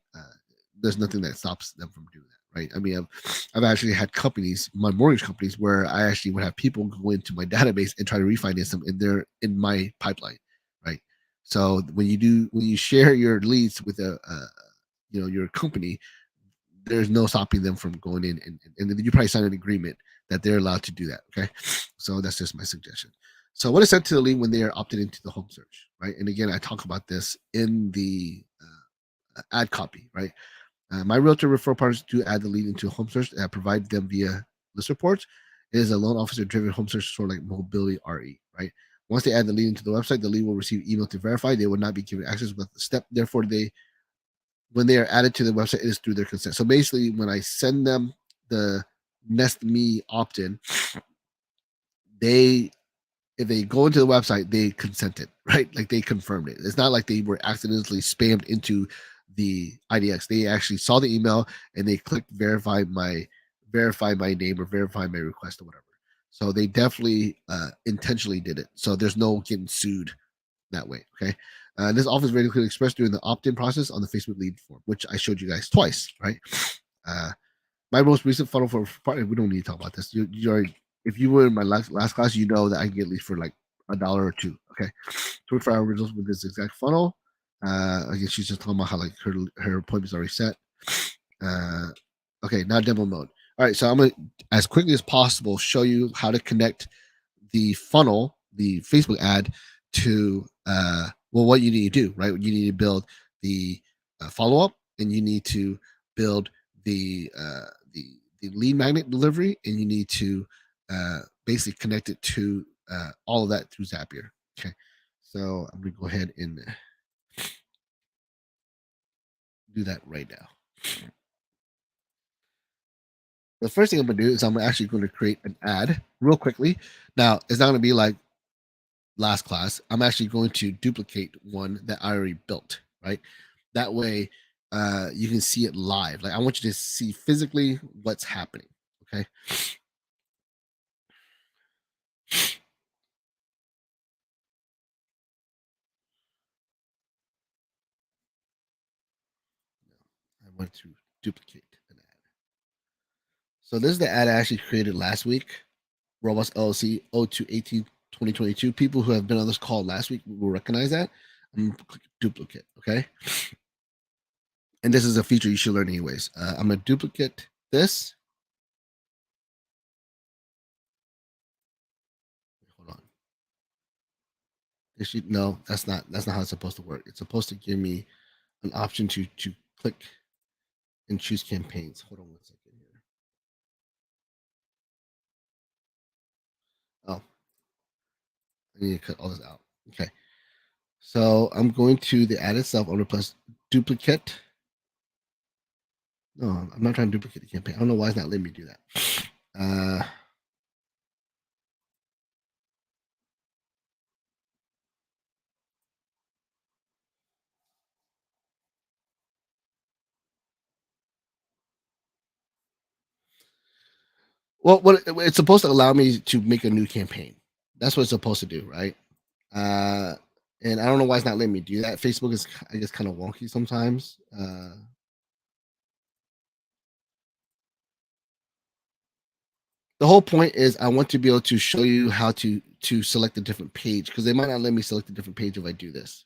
There's nothing that stops them from doing that, right? I mean, I've actually had companies, my mortgage companies, where I actually would have people go into my database and try to refinance them, and they're in my pipeline, right? So when you share your leads with your company, there's no stopping them from going in, and then you probably sign an agreement that they're allowed to do that. Okay, so that's just my suggestion. So what is sent to the lead when they are opted into the home search, right? And again, I talk about this in the ad copy, right? My realtor referral partners do add the lead into a home search and provide them via list reports. It is a loan officer driven home search, sort of like mobility RE, right? Once they add the lead into the website, the lead will receive email to verify. They will not be given access with the step. Therefore, when they are added to the website, it is through their consent. So basically, when I send them the Nest Me opt-in, they if they go into the website, they consented, right? Like they confirmed it. It's not like they were accidentally spammed into the IDX. They actually saw the email and they clicked verify my name or verify my request or whatever. So they definitely intentionally did it. So there's no getting sued that way. Okay. This offer is very clearly expressed during the opt-in process on the Facebook lead form, which I showed you guys twice, right? Uh, my most recent funnel for partner, we don't need to talk about this. You already, if you were in my last class, you know that I can get leads for like $1 or $2. Okay. 24-hour results with this exact funnel. Again, she's just talking about how like her appointment's already set. Okay, now demo mode. All right, so I'm gonna, as quickly as possible, show you how to connect the funnel, the Facebook ad, to what you need to do, right? You need to build the follow up, and you need to build the lead magnet delivery, and you need to basically connect it to all of that through Zapier. Okay, so I'm gonna go ahead and do that right now. The first thing I'm gonna do is I'm actually going to create an ad real quickly. Now it's not gonna be like last class, I'm actually going to duplicate one that I already built, right? That way, you can see it live. Like I want you to see physically what's happening. Okay. I want to duplicate an ad. So this is the ad I actually created last week. Robots LLC 02/18/2022. People who have been on this call last week will recognize that. I'm gonna click duplicate. Okay. And this is a feature you should learn anyways. I'm gonna duplicate this. Hold on. This should, no, that's not how it's supposed to work. It's supposed to give me an option to click and choose campaigns. Hold on 1 second here. Oh, I need to cut all this out. Okay. So I'm going to the ad itself. I'm gonna press duplicate. No, I'm not trying to duplicate the campaign. I don't know why it's not letting me do that. Uh, well, what it's supposed to allow me to make a new campaign. That's what it's supposed to do, right? Uh, and I don't know why it's not letting me do that. Facebook is, I guess, kind of wonky sometimes. The whole point is I want to be able to show you how to select a different page because they might not let me select a different page if I do this.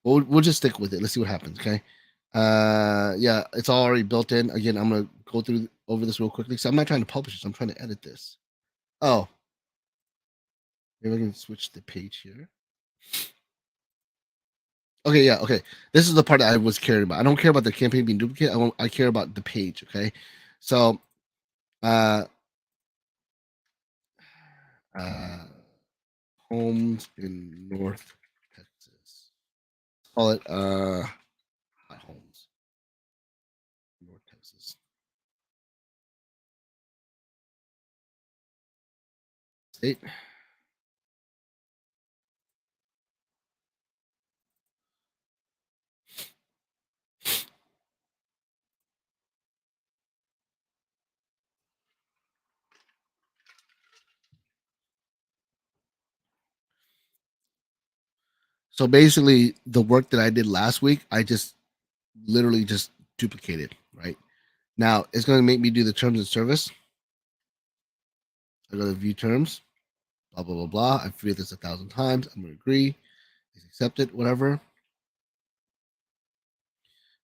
We'll just stick with it. Let's see what happens. Okay. Yeah, it's already built in. Again, I'm gonna go through over this real quickly. So I'm not trying to publish this. I'm trying to edit this. Oh, maybe I can switch the page here. Okay, yeah, okay. This is the part that I was caring about. I don't care about the campaign being duplicate. I care about the page. Okay, so uh, uh, homes in North Texas. Call it not homes, North Texas state. So basically, the work that I did last week, I just literally just duplicated. Right now, it's going to make me do the terms of service. I go to view terms. Blah blah blah blah. I've read this 1,000 times. I'm going to agree. Accept it. Whatever.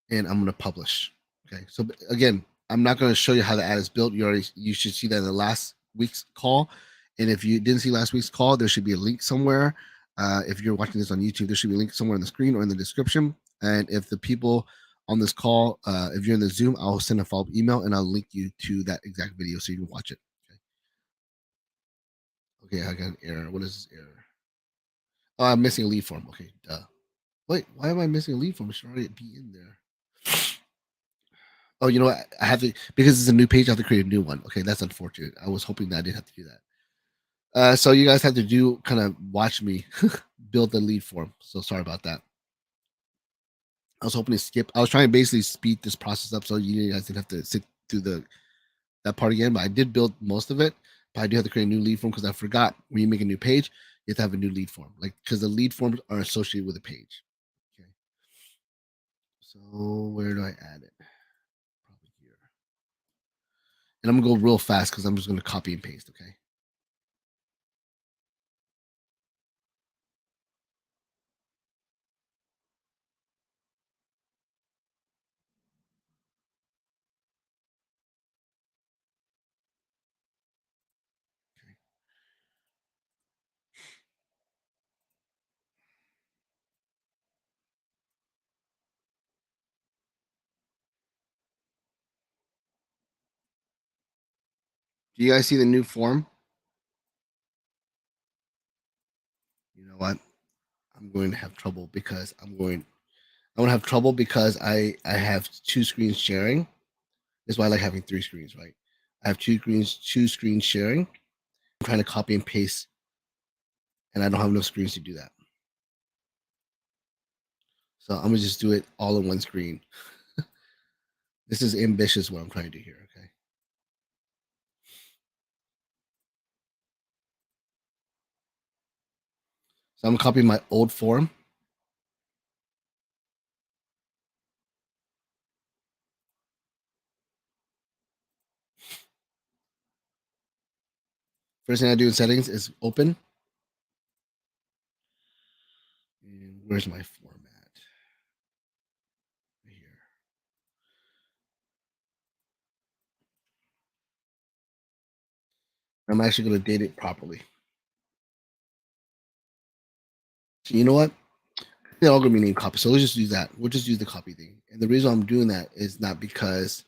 And I'm going to publish. Okay. So again, I'm not going to show you how the ad is built. You should see that in the last week's call. And if you didn't see last week's call, there should be a link somewhere. If you're watching this on YouTube, there should be a link somewhere on the screen or in the description. And if the people on this call, if you're in the Zoom, I'll send a follow-up email and I'll link you to that exact video so you can watch it. Okay. Okay, I got an error. What is this error? Oh, I'm missing a lead form. Okay, duh. Wait, why am I missing a lead form? It should already be in there. Oh, you know what? I have to because it's a new page. I have to create a new one. Okay, that's unfortunate. I was hoping that I didn't have to do that. So you guys have to do kind of watch me build the lead form. So sorry about that. I was hoping to skip. I was trying to basically speed this process up so you guys didn't have to sit through the that part again. But I did build most of it. But I do have to create a new lead form because I forgot when you make a new page, you have to have a new lead form, like because the lead forms are associated with a page. Okay. So where do I add it? Probably here. And I'm gonna go real fast because I'm just gonna copy and paste. Okay. Do you guys see the new form? You know what? I'm going to have trouble because I'm going to have trouble because I have two screens sharing. That's why I like having three screens, right? I have two screens sharing. I'm trying to copy and paste, and I don't have enough screens to do that. So I'm gonna just do it all in one screen. This is ambitious what I'm trying to do here. Okay. So I'm gonna copy my old form. First thing I do in settings is open. And where's my format? Right here. I'm actually gonna date it properly. So you know what? They're all gonna be named copy. So let's just use that. We'll just use the copy thing. And the reason I'm doing that is not because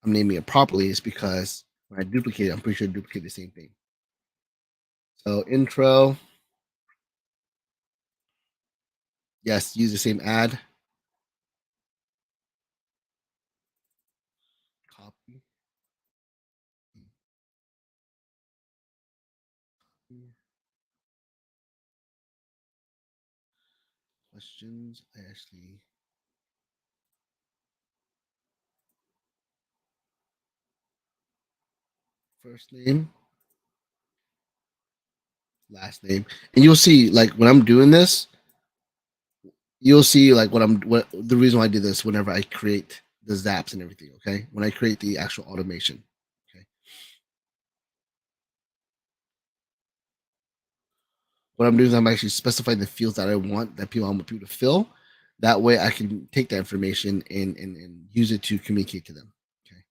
I'm naming it properly, it's because when I duplicate it, I'm pretty sure I duplicate the same thing. So intro, yes, use the same ad. Copy. Questions. I actually first name, last name. And you'll see like when I'm doing this, you'll see like what the reason why I do this whenever I create the zaps and everything. Okay. When I create the actual automation. Okay. What I'm doing is I'm actually specifying the fields that I want that I want people to fill. That way I can take that information and use it to communicate to them. Okay.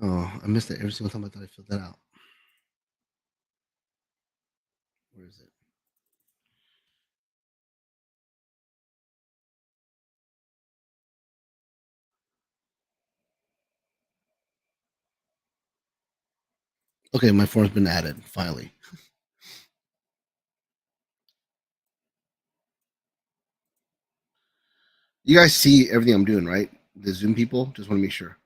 Oh, I missed it every single time I thought I filled that out. Where is it? Okay, my form's been added finally. You guys see everything I'm doing, right? The Zoom people, just want to make sure.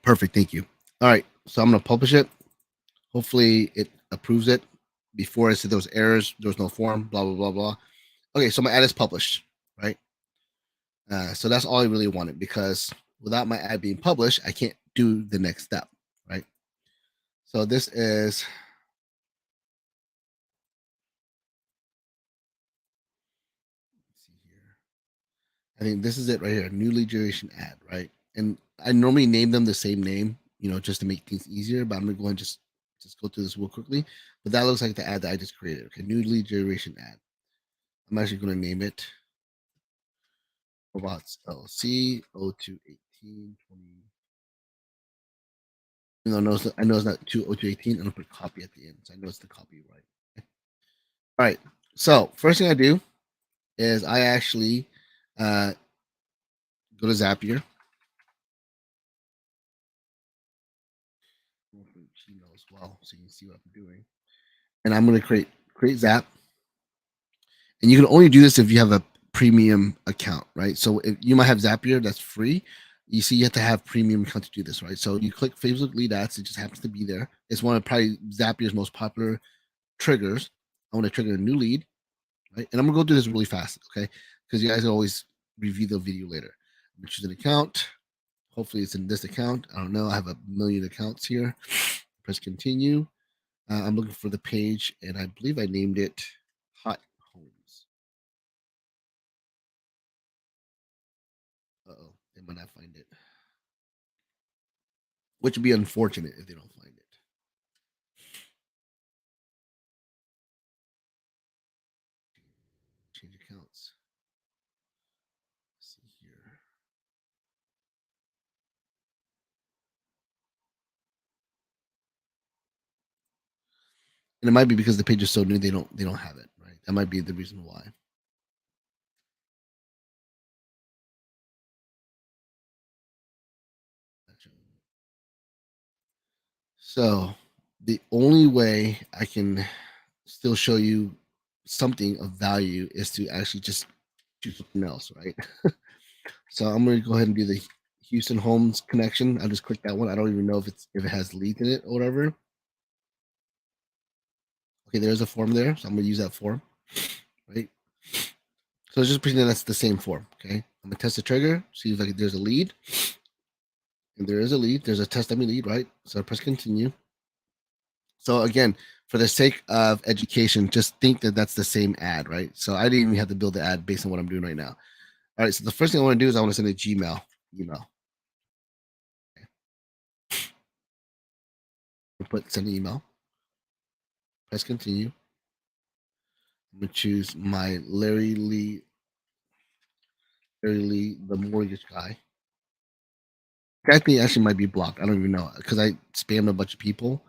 Perfect, thank you. All right, so I'm gonna publish it. Hopefully, it approves it. Before I said there was errors, there was no form, blah blah blah blah. Okay, so my ad is published, right? So that's all I really wanted because without my ad being published, I can't do the next step, right? So this is let's see here. I think this is it right here, new lead generation ad, right? And I normally name them the same name, just to make things easier. But I'm gonna go and just go through this real quickly. But that looks like the ad that I just created. Okay, new lead generation ad. I'm actually gonna name it Robots LC 0218 20. I know it's not 20218. I'm gonna put copy at the end, so I know it's the copyright. All right. So first thing I do is I actually uh, go to Zapier. Gmail as well, so you can see what I'm doing. And I'm going to create Zap, and you can only do this if you have a premium account, right? So if you might have Zapier that's free, you see you have to have premium account to do this, right? So you click Facebook lead ads, it just happens to be there. It's one of probably Zapier's most popular triggers. I want to trigger a new lead, right? And I'm gonna go through this really fast, okay? Because you guys can always review the video later. I'm gonna choose an account. Hopefully it's in this account. I don't know. I have a million accounts here. Press continue. I'm looking for the page, and I believe I named it Hot Homes. Uh-oh, they might not find it, which would be unfortunate if they don't find it. And it might be because the page is so new they don't have it, right? That might be the reason why. So the only way I can still show you something of value is to actually just do something else, right? So I'm going to go ahead and do the Houston Homes connection. I'll just click that one. I don't even know if it has leads in it or whatever. Okay, there's a form there, so I'm going to use that form, right? So let's just pretend that's the same form. Okay, I'm going to test the trigger, see if like there's a lead, and there is a lead. There's a test dummy lead, right? So I press continue. So again, for the sake of education, just think that that's the same ad, right? So I didn't even have to build the ad based on what I'm doing right now. All right, so the first thing I want to do is I want to send a Gmail email. Put send an email. Press continue. I'm gonna choose my Larry Lee, the mortgage guy. I think actually might be blocked. I don't even know because I spammed a bunch of people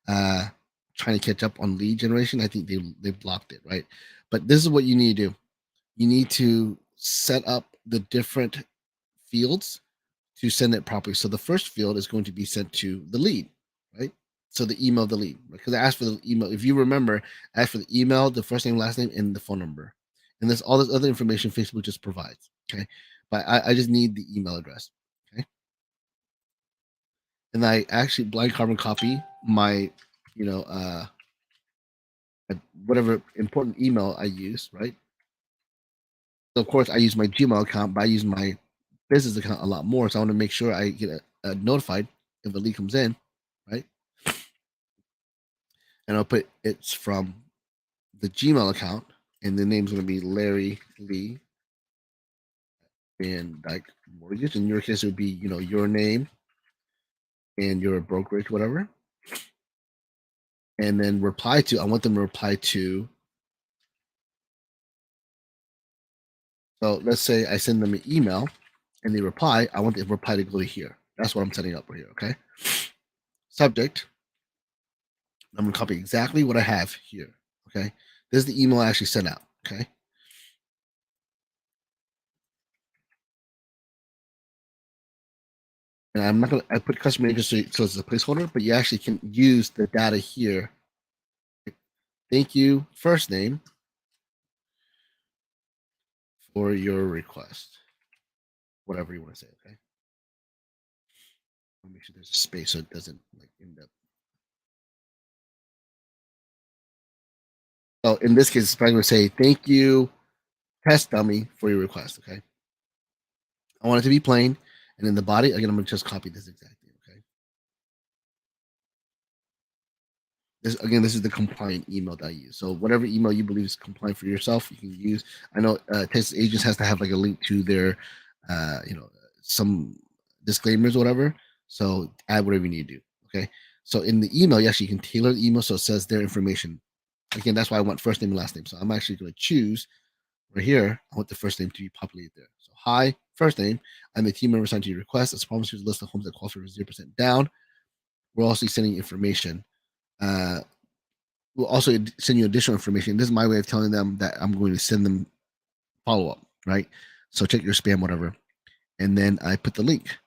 uh, trying to catch up on lead generation. I think they blocked it, right? But this is what you need to do. You need to set up the different fields to send it properly. So the first field is going to be sent to the lead, right? So the email of the lead, because I asked for the email. If you remember, I asked for the email, the first name, last name, and the phone number. And there's all this other information Facebook just provides. Okay. But I just need the email address. Okay. And I actually blind carbon copy my, you know, whatever important email I use, right? So of course I use my Gmail account, but I use my business account a lot more. So I want to make sure I get notified if a lead comes in, right? And I'll put it's from the Gmail account, and the name's going to be Larry Lee and like mortgage. In your case, it would be your name and your brokerage, whatever. And then reply to. I want them to reply to. So let's say I send them an email, and they reply. I want the reply to go to here. That's what I'm setting up right here. Okay. Subject. I'm going to copy exactly what I have here. Okay. This is the email I actually sent out. Okay. And I'm not going to, I put customer interest rate so it's a placeholder, but you actually can use the data here. Thank you, first name, for your request. Whatever you want to say, okay? I'll make sure there's a space so it doesn't like end up. So in this case, it's probably going to say, thank you, test dummy, for your request, okay? I want it to be plain. And in the body, again, I'm going to just copy this exact thing, okay? This is the compliant email that I use. So whatever email you believe is compliant for yourself, you can use. I know Texas Agents has to have like a link to their, some disclaimers or whatever. So add whatever you need to do. Okay. So in the email, you actually can tailor the email so it says their information. Again, that's why I want first name and last name. So I'm actually going to choose right here. I want the first name to be populated there. So hi, first name. I'm a team member assigned to your request. As promised, here's a list of homes that qualify for 0% down. We're also sending information. Uh, we'll also send you additional information. This is my way of telling them that I'm going to send them follow up, right? So check your spam, whatever. And then I put the link.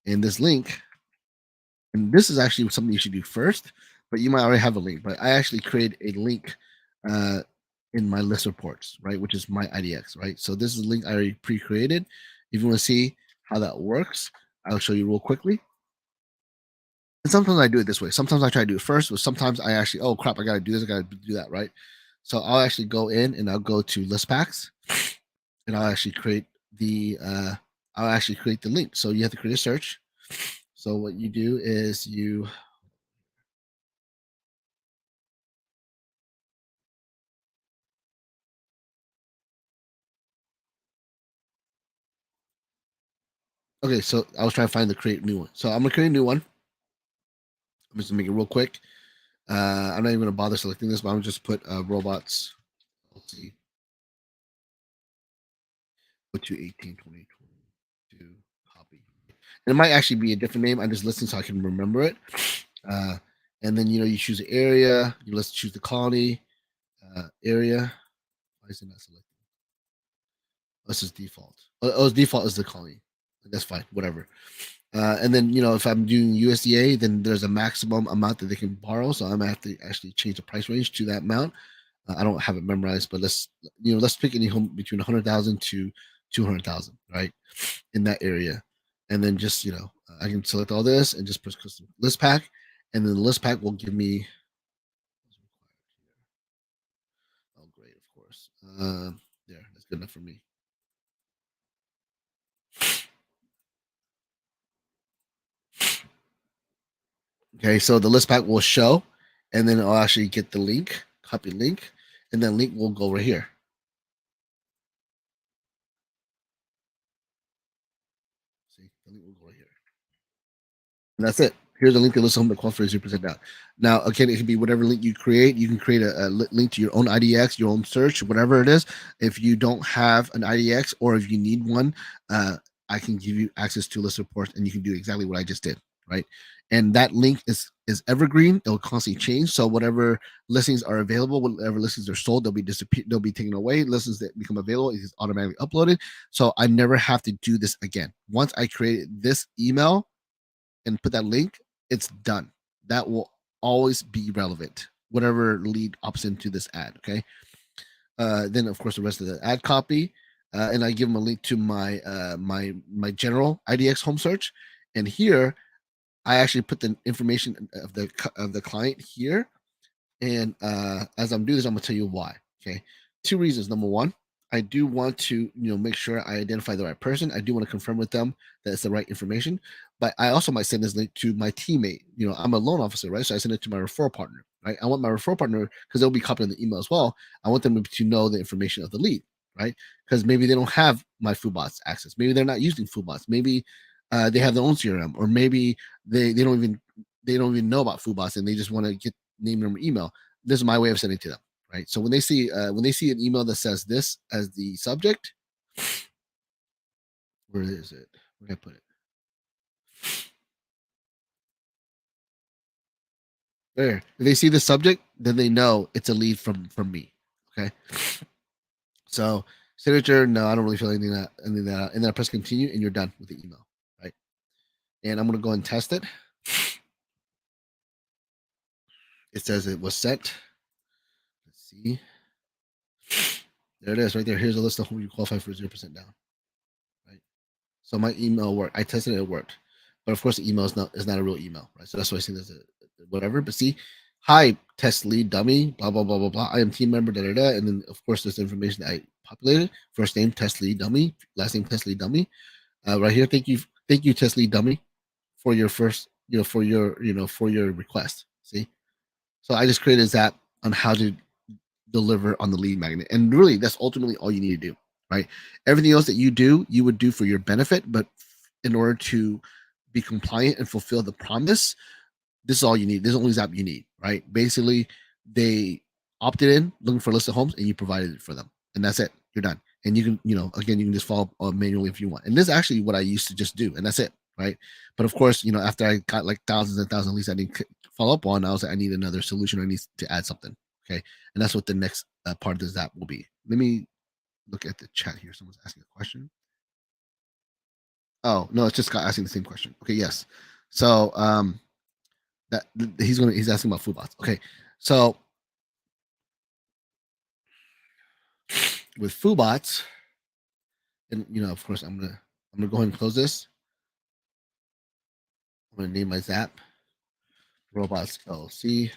And this link, and this is actually something you should do first, but you might already have a link. But I actually create a link uh, in my list reports, right? Which is my IDX, right? So this is a link I already pre-created. If you want to see how that works, I'll show you real quickly. And sometimes I do it this way. Sometimes I try to do it first, but sometimes I actually, oh crap, I gotta do this, I gotta do that, right? So I'll actually go in and I'll go to list packs and I'll actually create the link. So you have to create a search. So what you do is you okay, so I was trying to find the create new one. So I'm gonna create a new one. I'm just gonna make it real quick. I'm not even gonna bother selecting this, but I'm gonna just put robots. Let's see. Go to 18, 20, 22, copy. And it might actually be a different name. I'm just listening so I can remember it. Uh, and then you choose the area. Let's choose the colony area. Why is it not selected? This is default. Oh, default is the colony. That's fine. Whatever. And then if I'm doing USDA, then there's a maximum amount that they can borrow. So I'm gonna have to actually change the price range to that amount. I don't have it memorized, but let's pick any home between 100,000 to 200,000, right, in that area, and then just I can select all this and just press custom list pack, and then the list pack will give me. Oh, great, of course. There, that's good enough for me. Okay, so the list pack will show, and then I'll actually get the link, copy link, and then link will go right here. See, the link will go right here. And that's it. Here's a link to list home that qualifies 0% down. Now, again, it can be whatever link you create. You can create a link to your own IDX, your own search, whatever it is. If you don't have an IDX or if you need one, I can give you access to list reports, and you can do exactly what I just did, right? And that link is evergreen. It'll constantly change. So whatever listings are available, whatever listings are sold, they'll be taken away. Listings that become available is automatically uploaded. So I never have to do this again. Once I create this email and put that link, it's done. That will always be relevant, whatever lead opts into this ad. Okay. Then of course the rest of the ad copy, and I give them a link to my general IDX home search, and here I actually put the information of the client here. And as I'm doing this, I'm gonna tell you why. Okay, two reasons. Number one, I do want to make sure I identify the right person. I do want to confirm with them that it's the right information. But I also might send this link to my teammate. I'm a loan officer, right? So I send it to my referral partner, right? I want my referral partner, because they'll be copying the email as well. I want them to know the information of the lead, right? Because maybe they don't have my FoodBots access. Maybe they're not using FoodBots. Maybe they have their own CRM, or maybe they don't even know about FoodBots, and they just want to get name, number, email. This is my way of sending it to them, right? So when they see an email that says this as the subject, where is it? Where did I put it? There. If they see the subject, then they know it's a lead from me. Okay. So signature, no, I don't really feel anything that, and then I press continue, and you're done with the email, right? And I'm gonna go and test it. It says it was sent. Let's see. There it is, right there. Here's a list of who you qualify for 0% down. Right. So my email worked. I tested it, it worked. But of course, the email is not a real email, right? So that's why I see there's a whatever. But see, hi, test lead dummy, blah blah blah blah blah. I am team member, da da da. And then of course there's information that I populated. First name test lead dummy, last name test lead dummy. Right here, thank you, test lead dummy, for your first, for your request. See, so I just created Zap on how to deliver on the lead magnet. And really, that's ultimately all you need to do, right? Everything else that you do, you would do for your benefit. But in order to be compliant and fulfill the promise, this is all you need. This is the only Zap you need, right? Basically, they opted in looking for a list of homes, and you provided it for them. And that's it. You're done. And you can, again, you can just follow up manually if you want. And this is actually what I used to just do. And that's it, right? But of course, after I got like thousands and thousands of leads I didn't follow up on, I was like, I need another solution. I need to add something. Okay. And that's what the next part of the Zap will be. Let me look at the chat here. Someone's asking a question. Oh, no, it's just got asking the same question. Okay. Yes. So, that he's asking about FoodBots. Okay. So with FoodBots, and of course, I'm gonna go ahead and close this. I'm gonna name my Zap Robots LLC.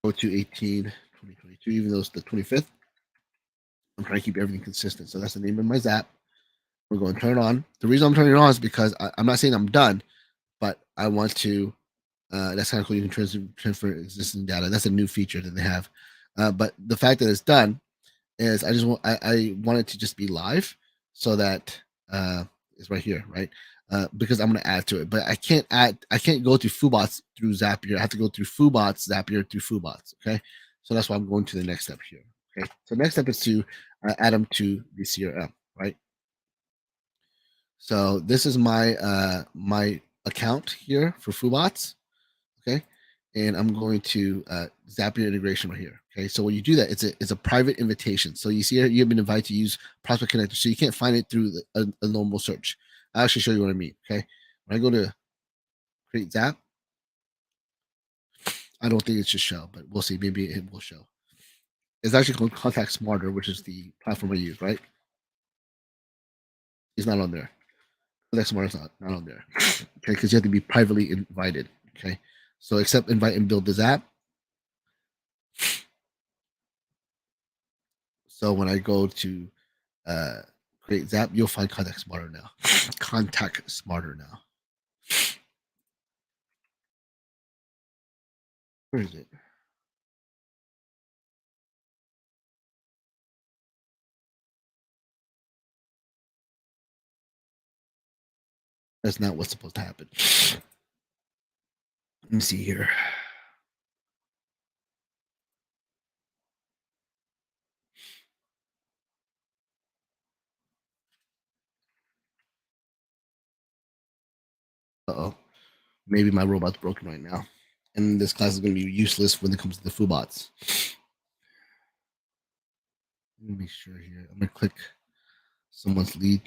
Go to 2022, even though it's the 25th. I'm trying to keep everything consistent. So that's the name of my Zap. We're going to turn it on. The reason I'm turning it on is because I'm not saying I'm done, but I want to. That's kind of cool. You can transfer existing data. That's a new feature that they have. But the fact that it's done is I want it to just be live, so that it's right here, right? Because I'm going to add to it, but I can't go to FoodBots through Zapier. I have to go through FoodBots, Zapier through FoodBots. Okay, so that's why I'm going to the next step here. Okay, so next step is to add them to the CRM, right? So this is my account here for Fubots. Okay. And I'm going to zap your integration right here. Okay. So when you do that, it's a private invitation. So you see here, you've been invited to use Prospect Connector. So you can't find it through a normal search. I'll actually show you what I mean. Okay. When I go to Create Zap, I don't think it should show, but we'll see. Maybe it will show. It's actually called Contact Smarter, which is the platform I use, right? It's not on there. Contact Smarter is not on there. Okay, because you have to be privately invited. Okay. So accept, invite, and build this app. So when I go to Create Zap, you'll find Contact Smarter now. Contact Smarter now. Where is it? That's not what's supposed to happen. Let me see here. Uh-oh. Maybe my robot's broken right now. And this class is going to be useless when it comes to the Fubots. Let me make sure here. I'm going to click someone's lead.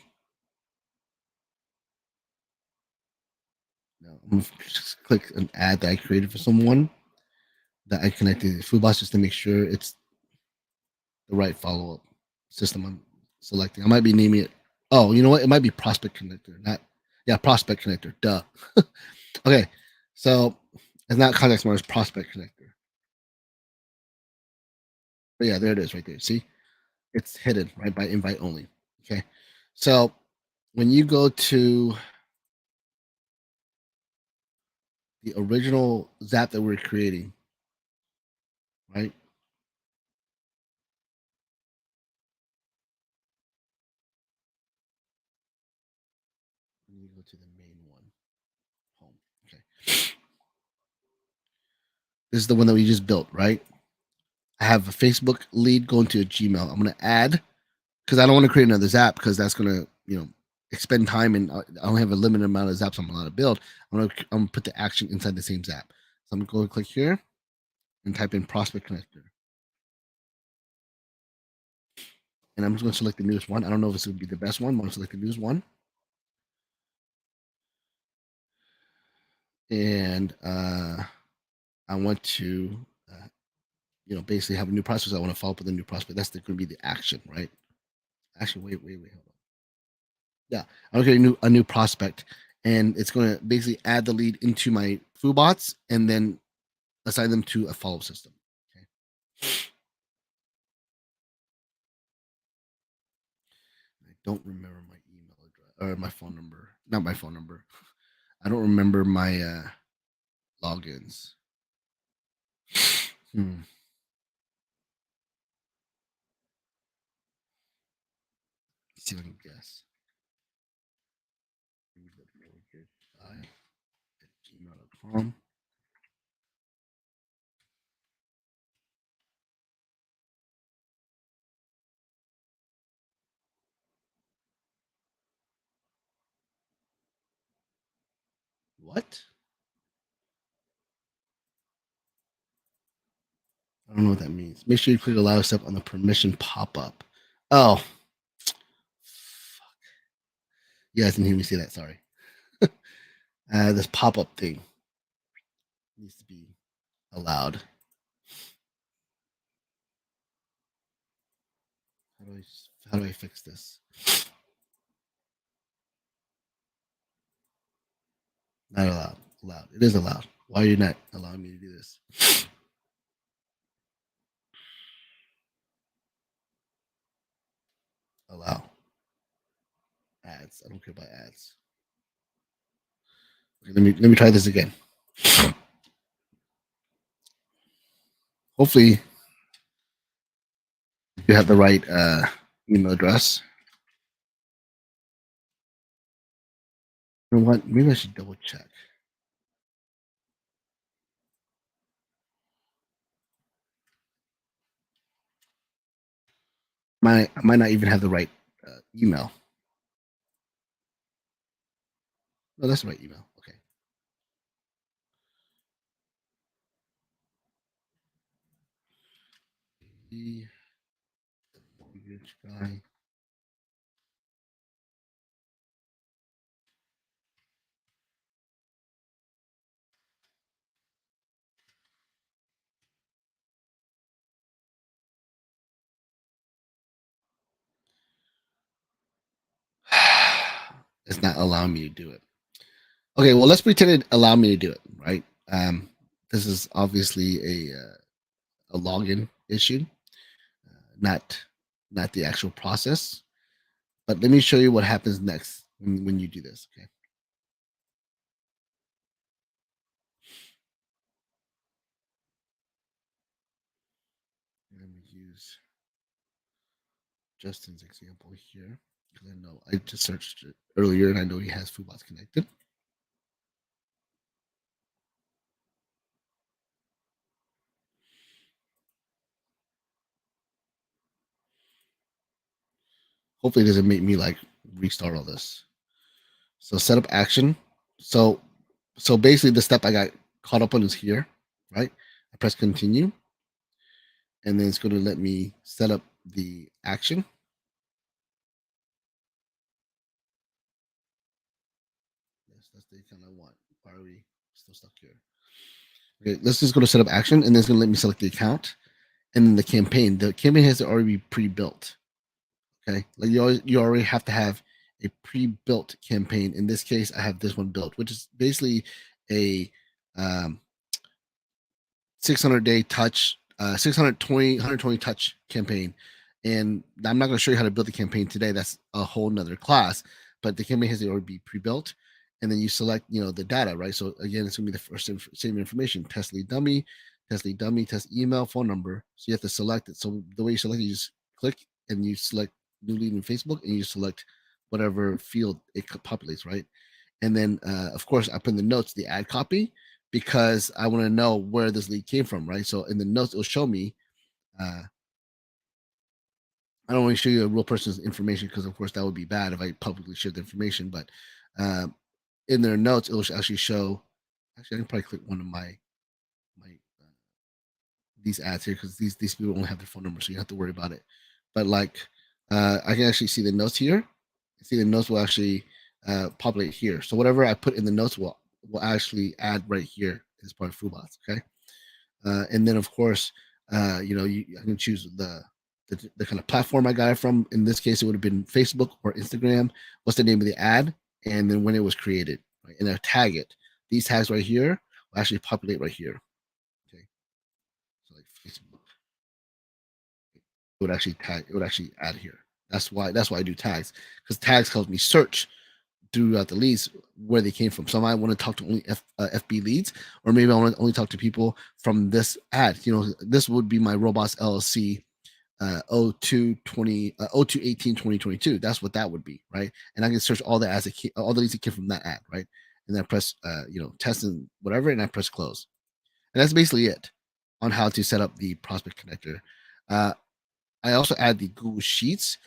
No, I'm going to just click an ad that I created for someone that I connected to Fubots just to make sure it's the right follow-up system I'm selecting. I might be naming it. Oh, you know what? It might be Prospect Connector, not Prospect Connector. Duh. Okay, so it's not Contact Smart, it's Prospect Connector. But yeah, there it is right there. See, it's hidden right by invite only. Okay, so when you go to the original Zap that we're creating, right? You go to the main one, home. Okay, this is the one that we just built, right? I have a Facebook lead going to a Gmail. I'm gonna add because I don't want to create another Zap because that's gonna expend time and I only have a limited amount of Zaps I'm allowed to build. I'm gonna put the action inside the same Zap. So I'm gonna go click here and type in Prospect Connector. And I'm just going to select the newest one. I don't know if this would be the best one. I'm going to select the newest one. And I want to, basically have a new process. I want to follow up with a new prospect. That's going to be the action, right? Actually, wait, hold on. Yeah, I'm going to create a new prospect, and it's going to basically add the lead into my Fubots and then assign them to a follow system. Okay. I don't remember my email address or my phone number. Not my phone number. I don't remember my logins. Hmm. Let's see if I can guess. Gmail.com. What? I don't know what that means. Make sure you click allow step on the permission pop up. Oh, fuck. You guys didn't hear me say that. Sorry. This pop up thing needs to be allowed. How do I fix this? Not allowed. Allowed. It is allowed. Why are you not allowing me to do this? Allow ads. I don't care about ads. Okay, let me try this again. Hopefully you have the right email address. You know what? Maybe I should double check. I might not even have the right email. No, that's the right email. Okay. The rich guy. It's not allowing me to do it. Okay, well, let's pretend it allowed me to do it, right? This is obviously a login issue, not not the actual process. But let me show you what happens next when you do this. Okay. Let me use Justin's example here because I know I just searched it earlier and I know he has Fubots connected. Hopefully, it doesn't make me like restart all this. So set up action. So so basically, the step I got caught up on is here, right? I press continue, and then it's going to let me set up the action. Yes, that's the kind I want. Why are we still stuck here? Okay, let's just go to set up action, and then it's going to let me select the account and then the campaign. The campaign has to already be pre-built. Okay, like you already have to have a pre-built campaign. In this case, I have this one built, which is basically a 600-day touch, 120 touch campaign. And I'm not going to show you how to build the campaign today. That's a whole nother class. But the campaign has to already be pre-built, and then you select, the data, right? So again, it's going to be the first same information: test lead dummy, test email, phone number. So you have to select it. So the way you select it, you just click and you select new lead in Facebook, and you select whatever field it populates, right? And then, of course, I put in the notes the ad copy because I want to know where this lead came from, right? So in the notes, it'll show me. I don't want to show you a real person's information because, of course, that would be bad if I publicly shared the information. But uh, in their notes, it will actually show. Actually, I can probably click one of my these ads here because these people only have their phone number, so you don't have to worry about it. But like, I can actually see the notes here. See the notes will actually populate here. So whatever I put in the notes will actually add right here as part of Fubots. Okay, and then of course, I can choose the kind of platform I got it from. In this case, it would have been Facebook or Instagram. What's the name of the ad, and then when it was created, right? And I tag it. These tags right here will actually populate right here. Okay, so like Facebook, it would actually tag. It would actually add here. That's why I do tags because tags help me search throughout the leads where they came from. So I might want to talk to only FB leads, or maybe I want to only talk to people from this ad. This would be my Robots LLC 0218 2022. That's what that would be, right? And I can search all the ads all the leads that came from that ad, right? And then I press test and whatever, and I press close. And that's basically it on how to set up the prospect connector. uh, I also add the Google Sheets.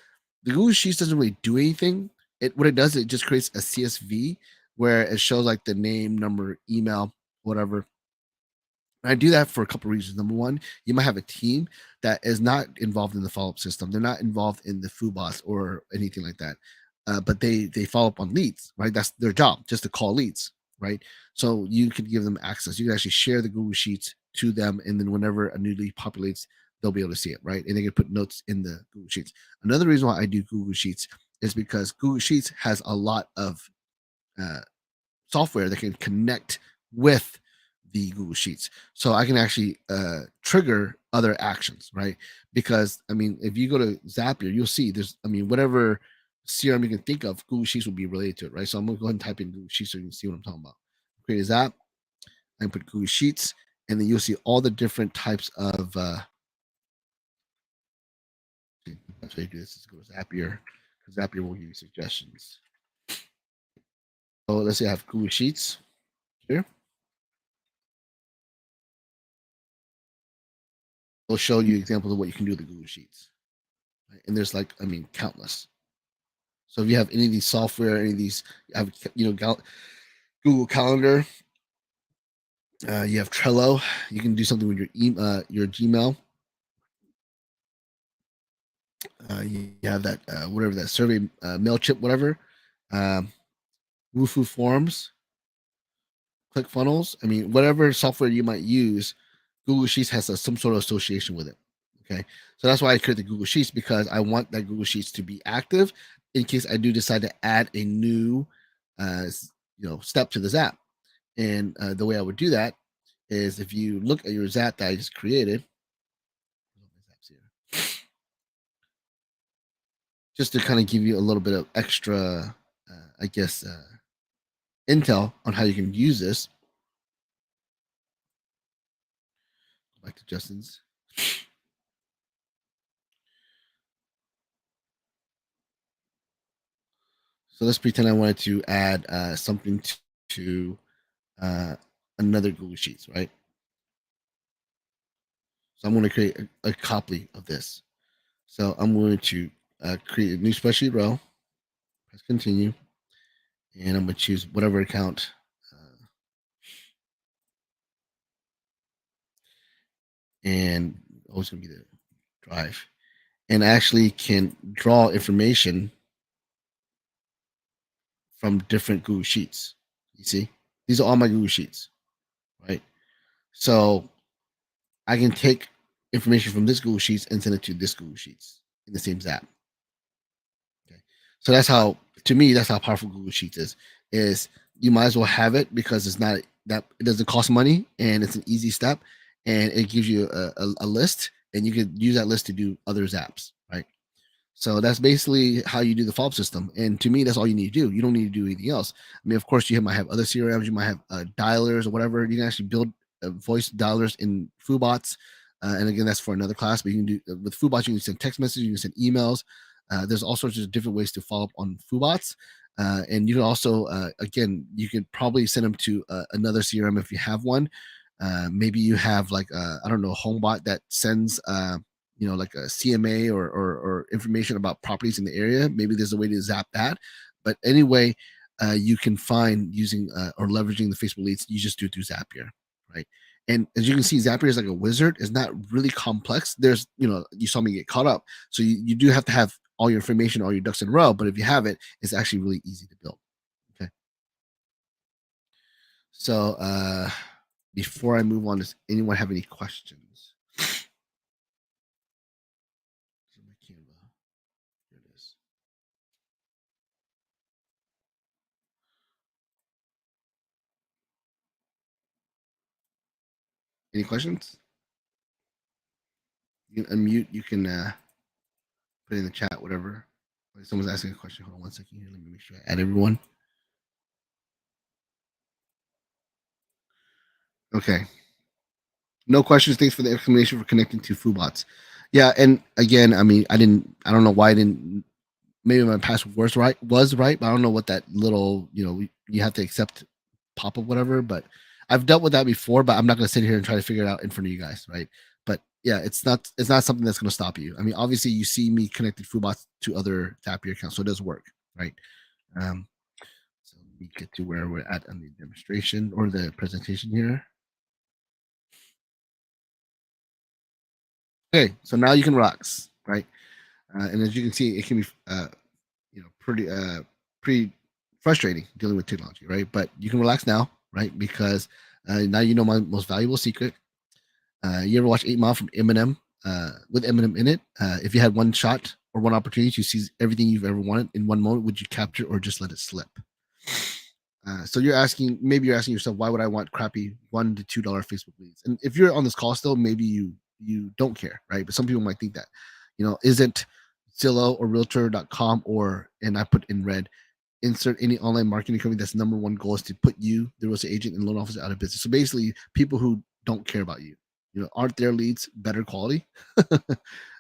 The Google Sheets doesn't really do anything. What it does, it just creates a CSV where it shows like the name, number, email, whatever. I do that for a couple of reasons. Number one, you might have a team that is not involved in the follow up system. They're not involved in the Fubots or anything like that, but they follow up on leads, right? That's their job, just to call leads, right? So you could give them access. You can actually share the Google Sheets to them, and then whenever a new lead populates, they'll be able to see it, right? And they can put notes in the Google Sheets. Another reason why I do Google Sheets is because Google Sheets has a lot of uh, software that can connect with the Google Sheets. So I can actually trigger other actions, right? Because I mean, if you go to Zapier, you'll see whatever CRM you can think of, Google Sheets will be related to it, right? So I'm gonna go ahead and type in Google Sheets so you can see what I'm talking about. Create a Zap and put Google Sheets, and then you'll see all the different types of that's how you do this is go to Zapier, because Zapier will give you suggestions. So let's say I have Google Sheets here. It'll show you examples of what you can do with the Google Sheets. Right? And there's countless. So if you have any of these software, any of these, Google Calendar, you have Trello. You can do something with your Gmail. You have that whatever that survey Mailchimp, whatever, um, Woofu Forms, ClickFunnels. I mean, whatever software you might use, Google Sheets has some sort of association with it. Okay, so that's why I create the Google Sheets, because I want that Google Sheets to be active in case I do decide to add a new, uh, step to the Zap. And the way I would do that is, if you look at your Zap that I just created, just to kind of give you a little bit of extra, I guess, intel on how you can use this. Back to Justin's. So let's pretend I wanted to add something to uh, another Google Sheets, right? So I'm going to create a copy of this. So I'm going to create a new spreadsheet row, press continue, and I'm going to choose whatever account. And always going to be the drive. And I actually can draw information from different Google Sheets. You see, these are all my Google Sheets, right? So I can take information from this Google Sheets and send it to this Google Sheets in the same Zap. Okay. So that's how, to me, that's how powerful Google Sheets is. Is you might as well have it, because it's not that, it doesn't cost money, and it's an easy step, and it gives you a list, and you could use that list to do other Zaps, right? So that's basically how you do the follow-up system. And to me, that's all you need to do. You don't need to do anything else. I mean, of course, you might have other CRMs. You might have dialers or whatever. You can actually build voice dialers in Foobots. And again, that's for another class. But you can do with Foobots, you can send text messages, you can send emails. There's all sorts of different ways to follow up on Foobots. And you can also, again, you could probably send them to another CRM if you have one. Maybe you have like, I don't know, a HomeBot that sends like a CMA or information about properties in the area. Maybe there's a way to zap that. But anyway, you can find using or leveraging the Facebook leads. You just do it through Zapier, right? And as you can see, Zapier is like a wizard. It's not really complex. There's, you saw me get caught up. So you do have to have all your information, all your ducks in a row. But if you have it, it's actually really easy to build. Okay. So before I move on, does anyone have any questions? Canva. Here it is. Any questions? You can unmute. You can put it in the chat, whatever. Someone's asking a question. Hold on 1 second here. Let me make sure I add everyone. Okay. No questions. Thanks for the explanation for connecting to Foobots. Yeah, and again, I mean, I don't know why I didn't. Maybe my password was right, but I don't know what that little, you have to accept pop up whatever. But I've dealt with that before. But I'm not going to sit here and try to figure it out in front of you guys, right? But yeah, it's not something that's going to stop you. I mean, obviously, you see me connected Foobots to other Zapier accounts, so it does work, right? Um, so let me get to where we're at on the demonstration or the presentation here. Okay, so now you can relax, right? And as you can see, it can be pretty frustrating dealing with technology, right? But you can relax now, right? Because now you know my most valuable secret. You ever watch 8 Mile from Eminem with Eminem in it? If you had one shot or one opportunity to seize everything you've ever wanted in one moment, would you capture or just let it slip? So maybe you're asking yourself, why would I want crappy $1 to $2 Facebook leads? And if you're on this call still, maybe you don't care, right? But some people might think that, isn't Zillow or Realtor.com and I put in red, insert any online marketing company that's number one goal is to put you, the real estate agent and loan officer, out of business. So basically, people who don't care about you, aren't their leads better quality?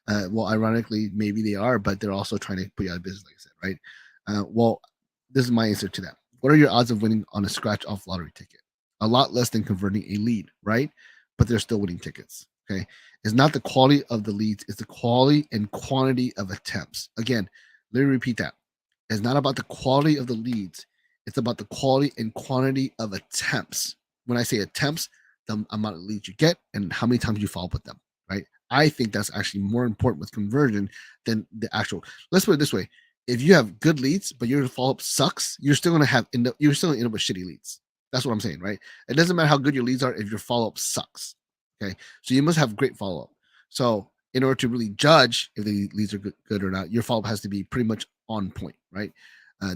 Well, ironically, maybe they are, but they're also trying to put you out of business, like I said, right? Well, this is my answer to that. What are your odds of winning on a scratch off lottery ticket? A lot less than converting a lead, right? But they're still winning tickets. Okay. It's not the quality of the leads, it's the quality and quantity of attempts. Again, let me repeat that. It's not about the quality of the leads, it's about the quality and quantity of attempts. When I say attempts, the amount of leads you get and how many times you follow up with them, right? I think that's actually more important with conversion than the actual. Let's put it this way: if you have good leads, but your follow up sucks, you're still gonna you're still gonna end up with shitty leads. That's what I'm saying, right? It doesn't matter how good your leads are if your follow up sucks. Okay, so you must have great follow up. So in order to really judge if the leads are good or not, your follow up has to be pretty much on point, right?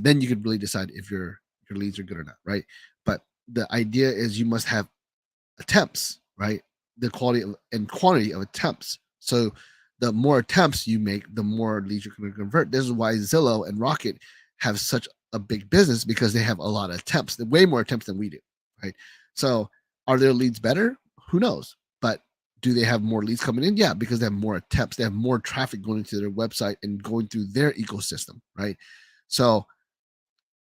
Then you could really decide if your leads are good or not, right? But the idea is you must have attempts, right? The quality and quantity of attempts. So the more attempts you make, the more leads you're going to convert. This is why Zillow and Rocket have such a big business, because they have a lot of attempts, way more attempts than we do, right? So are their leads better? Who knows? But do they have more leads coming in? Yeah, because they have more attempts. They have more traffic going into their website and going through their ecosystem, right? So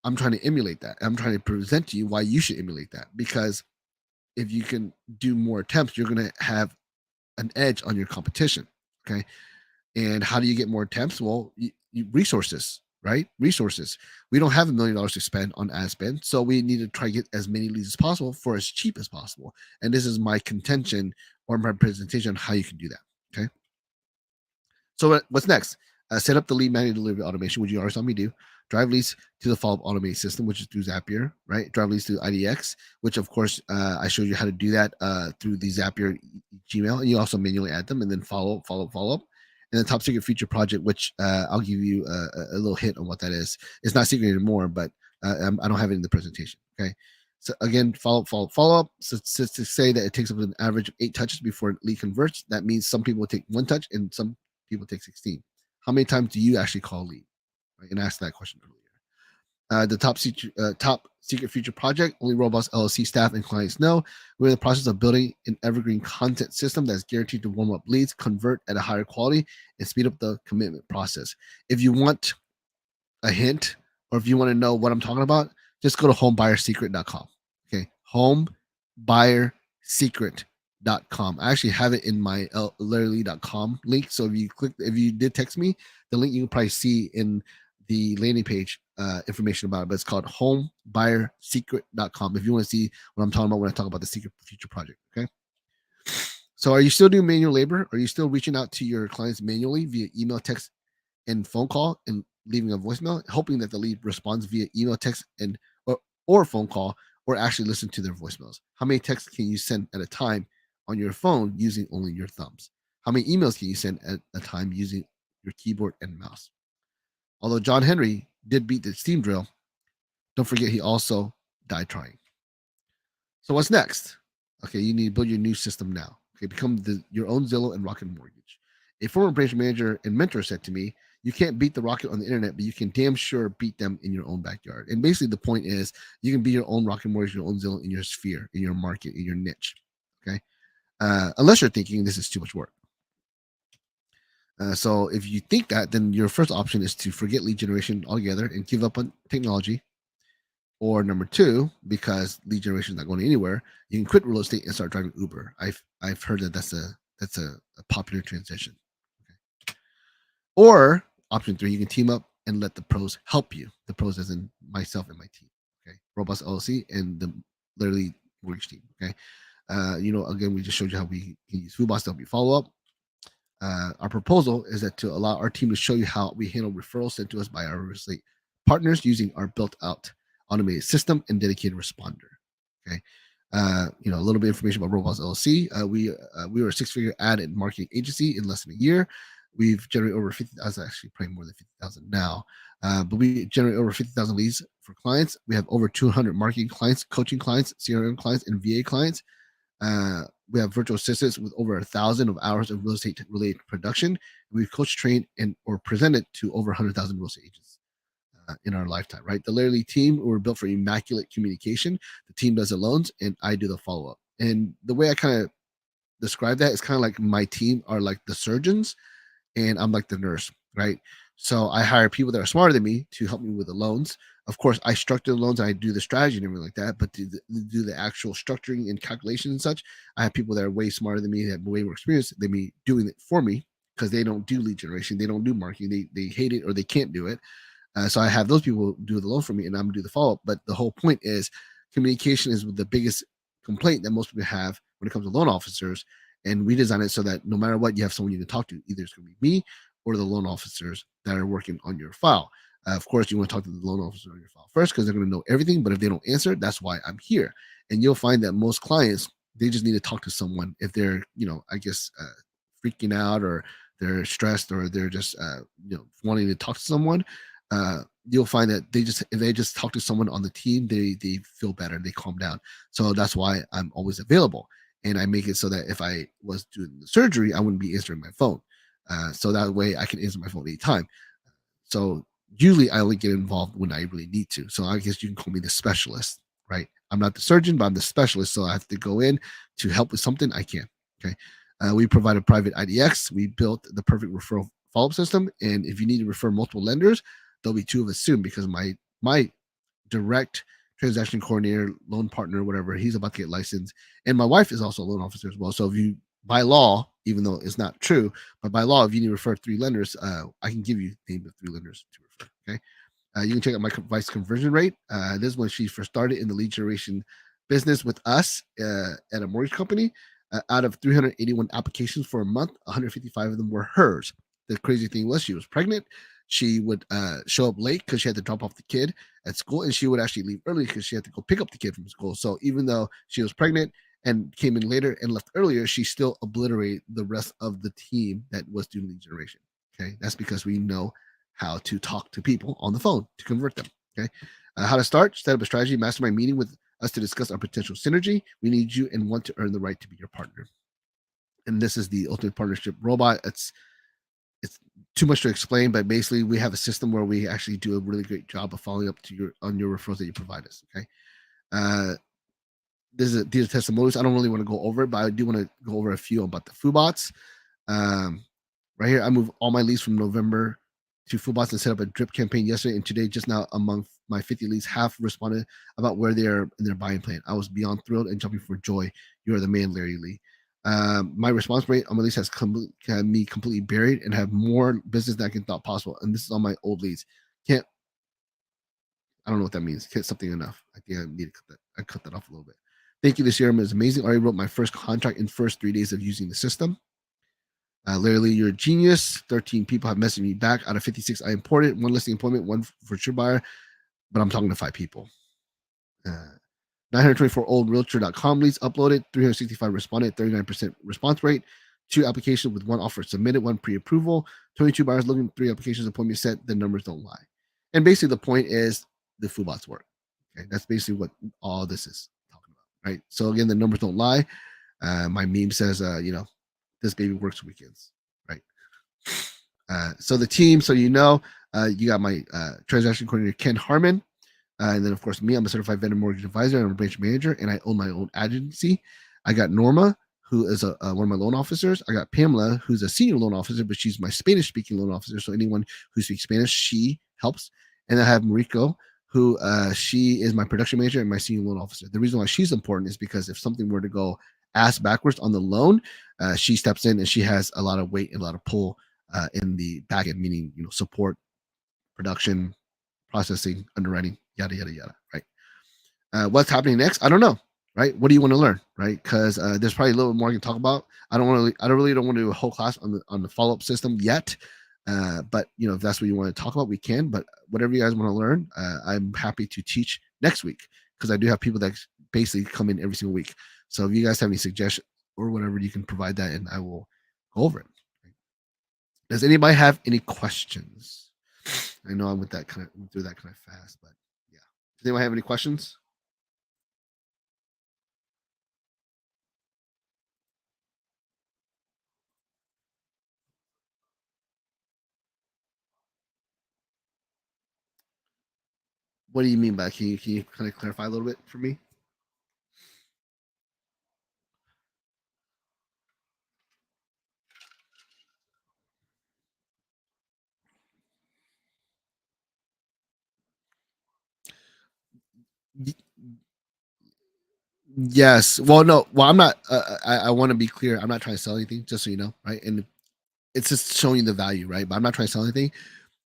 I'm trying to emulate that. I'm trying to present to you why you should emulate that, because if you can do more attempts, you're going to have an edge on your competition. Okay. And how do you get more attempts? Well, resources, right? Resources. We don't have $1 million to spend on ad spend. So we need to try to get as many leads as possible for as cheap as possible. And this is my contention or my presentation on how you can do that. Okay. So what's next? Set up the lead manual delivery automation, which you already saw me do. Drive leads to the follow-up automated system, which is through Zapier, right? Drive leads through IDX, which of course I showed you how to do that through the Zapier Gmail, and you also manually add them and then follow up. And the top secret feature project, which I'll give you a little hint on what that is. It's not secret anymore, but I don't have it in the presentation. Okay. So again, follow up. So to say that it takes up an average of 8 touches before a lead converts, that means some people take 1 touch and some people take 16. How many times do you actually call lead? Right? And ask that question earlier. The top secret future project, only Robust LLC staff and clients know. We're in the process of building an evergreen content system that's guaranteed to warm up leads, convert at a higher quality, and speed up the commitment process. If you want a hint, or if you want to know what I'm talking about, just go to homebuyerssecret.com. Okay, homebuyerssecret.com. I actually have it in my literally.com link. So if you did text me, the link you can probably see in the landing page information about it, but it's called homebuyerssecret.com if you want to see what I'm talking about when I talk about the secret future project. Okay. So are you still doing manual labor? Are you still reaching out to your clients manually via email, text, and phone call, and leaving a voicemail, hoping that the lead responds via email, text, and or phone call, or actually listen to their voicemails? How many texts can you send at a time on your phone using only your thumbs? How many emails can you send at a time using your keyboard and mouse? Although John Henry did beat the steam drill, don't forget he also died trying. So what's next? Okay, you need to build your new system now. Okay, become your own Zillow and Rocket Mortgage. A former branch manager and mentor said to me, you can't beat the Rocket on the internet, but you can damn sure beat them in your own backyard. And basically the point is you can be your own Rocket Mortgage, your own Zillow in your sphere, in your market, in your niche. Okay. Unless you're thinking this is too much work. So if you think that, then your first option is to forget lead generation altogether and give up on technology. Or number 2, because lead generation is not going anywhere, you can quit real estate and start driving Uber. I've heard that that's a popular transition. Okay. Or option 3, you can team up and let the pros help you. The pros as in myself and my team. Okay, Robust LLC and the literally mortgage team. Okay, again, we just showed you how we can use FoodBoss to help you follow up. Our proposal is that to allow our team to show you how we handle referrals sent to us by our real estate partners using our built-out automated system and dedicated responder. Okay. A little bit of information about Robust LLC. We were a 6-figure ad and marketing agency in less than a year. We've generated over 50,000, actually probably more than 50,000 now. But we generate over 50,000 leads for clients. We have over 200 marketing clients, coaching clients, CRM clients, and VA clients. We have virtual assistants with over 1,000 of hours of real estate related production. We've coached, trained, and or presented to over 100,000 real estate agents in our lifetime. Right, the Larry team were built for immaculate communication. The team does the loans, and I do the follow up. And the way I kind of describe that is kind of like my team are like the surgeons, and I'm like the nurse. Right. So I hire people that are smarter than me to help me with the loans. Of course, I structure the loans, I do the strategy and everything like that. But to do the actual structuring and calculation and such, I have people that are way smarter than me, that have way more experience than me doing it for me, because they don't do lead generation, they don't do marketing, they hate it or they can't do it. So I have those people do the loan for me, and I'm gonna do the follow up. But the whole point is communication is the biggest complaint that most people have when it comes to loan officers. And we design it so that no matter what, you have someone you can talk to. Either it's going to be me or the loan officers that are working on your file. Of course, you want to talk to the loan officer on your file first because they're going to know everything. But if they don't answer, that's why I'm here. And you'll find that most clients, they just need to talk to someone if they're, I guess, freaking out, or they're stressed, or they're just, wanting to talk to someone. You'll find that if they just talk to someone on the team, they feel better, they calm down. So that's why I'm always available. And I make it so that if I was doing the surgery, I wouldn't be answering my phone. So that way I can answer my phone anytime. So usually I only get involved when I really need to. So I guess you can call me the specialist, right? I'm not the surgeon, but I'm the specialist. So I have to go in to help with something I can. Okay. We provide a private IDX. We built the perfect referral follow-up system. And if you need to refer multiple lenders, there'll be two of us soon, because my direct transaction coordinator, loan partner, whatever, he's about to get licensed. And my wife is also a loan officer as well. So if you, by law, even though it's not true, but by law, if you need to refer 3 lenders, I can give you the name of 3 lenders to refer. Okay. You can check out my vice conversion rate. This is when she first started in the lead generation business with us at a mortgage company. Out of 381 applications for a month, 155 of them were hers. The crazy thing was, she was pregnant. She would show up late because she had to drop off the kid at school, and she would actually leave early because she had to go pick up the kid from school. So even though she was pregnant and came in later and left earlier, she still obliterated the rest of the team that was doing lead generation. Okay, that's because we know how to talk to people on the phone to convert them. Okay, how to start: set up a strategy, mastermind meeting with us to discuss our potential synergy. We need you and want to earn the right to be your partner. And this is the ultimate partnership robot. It's too much to explain, but basically we have a system where we actually do a really great job of following up to your referrals that you provide us. Okay. These are testimonials. I don't really want to go over it, but I do want to go over a few about the FUBOTs. Right here, I moved all my leads from November to FUBOTs and set up a drip campaign yesterday, and today, just now, among my 50 leads, half responded about where they are in their buying plan. I was beyond thrilled and jumping for joy. You are the man, Larry Lee. My response rate on my leads has had me completely buried and have more business than I can thought possible. And this is on my old leads. I don't know what that means. Can't something enough. I think I need to cut that. I cut that off a little bit. Thank you. This year is amazing. I already wrote my first contract in first 3 days of using the system. Larry Lee, you're a genius. 13 people have messaged me back. Out of 56, I imported 1 listing appointment, 1 for sure buyer, but I'm talking to 5 people. 924 old realtor.com leads uploaded, 365 responded, 39% response rate, 2 applications with 1 offer submitted, 1 pre-approval, 22 buyers looking, 3 applications, appointment set. The numbers don't lie. And basically the point is the FUBOTs work. Okay, that's basically what all this is talking about, right? So again, the numbers don't lie. My meme says, this baby works weekends, right? So the team, so you got my transaction coordinator, Ken Harmon. And then, of course, me, I'm a certified vendor mortgage advisor. I'm a branch manager, and I own my own agency. I got Norma, who is one of my loan officers. I got Pamela, who's a senior loan officer, but she's my Spanish-speaking loan officer. So anyone who speaks Spanish, she helps. And I have Mariko, who she is my production manager and my senior loan officer. The reason why she's important is because if something were to go ass backwards on the loan, she steps in and she has a lot of weight and a lot of pull in the back end, meaning support, production, processing, underwriting, yada yada yada. Right? What's happening next? I don't know. Right? What do you want to learn? Right? Because there's probably a little bit more I can talk about. I don't want to do a whole class on the follow up system yet. But if that's what you want to talk about, we can. But whatever you guys want to learn, I'm happy to teach next week, because I do have people that basically come in every single week. So if you guys have any suggestions or whatever, you can provide that, and I will go over it. Does anybody have any questions? I know I went through that kind of fast, but yeah. Does anyone have any questions? What do you mean by can you kind of clarify a little bit for me? Yes. Well, no. Well, I'm not. I want to be clear. I'm not trying to sell anything, just so you know, right? And it's just showing you the value, right? But I'm not trying to sell anything.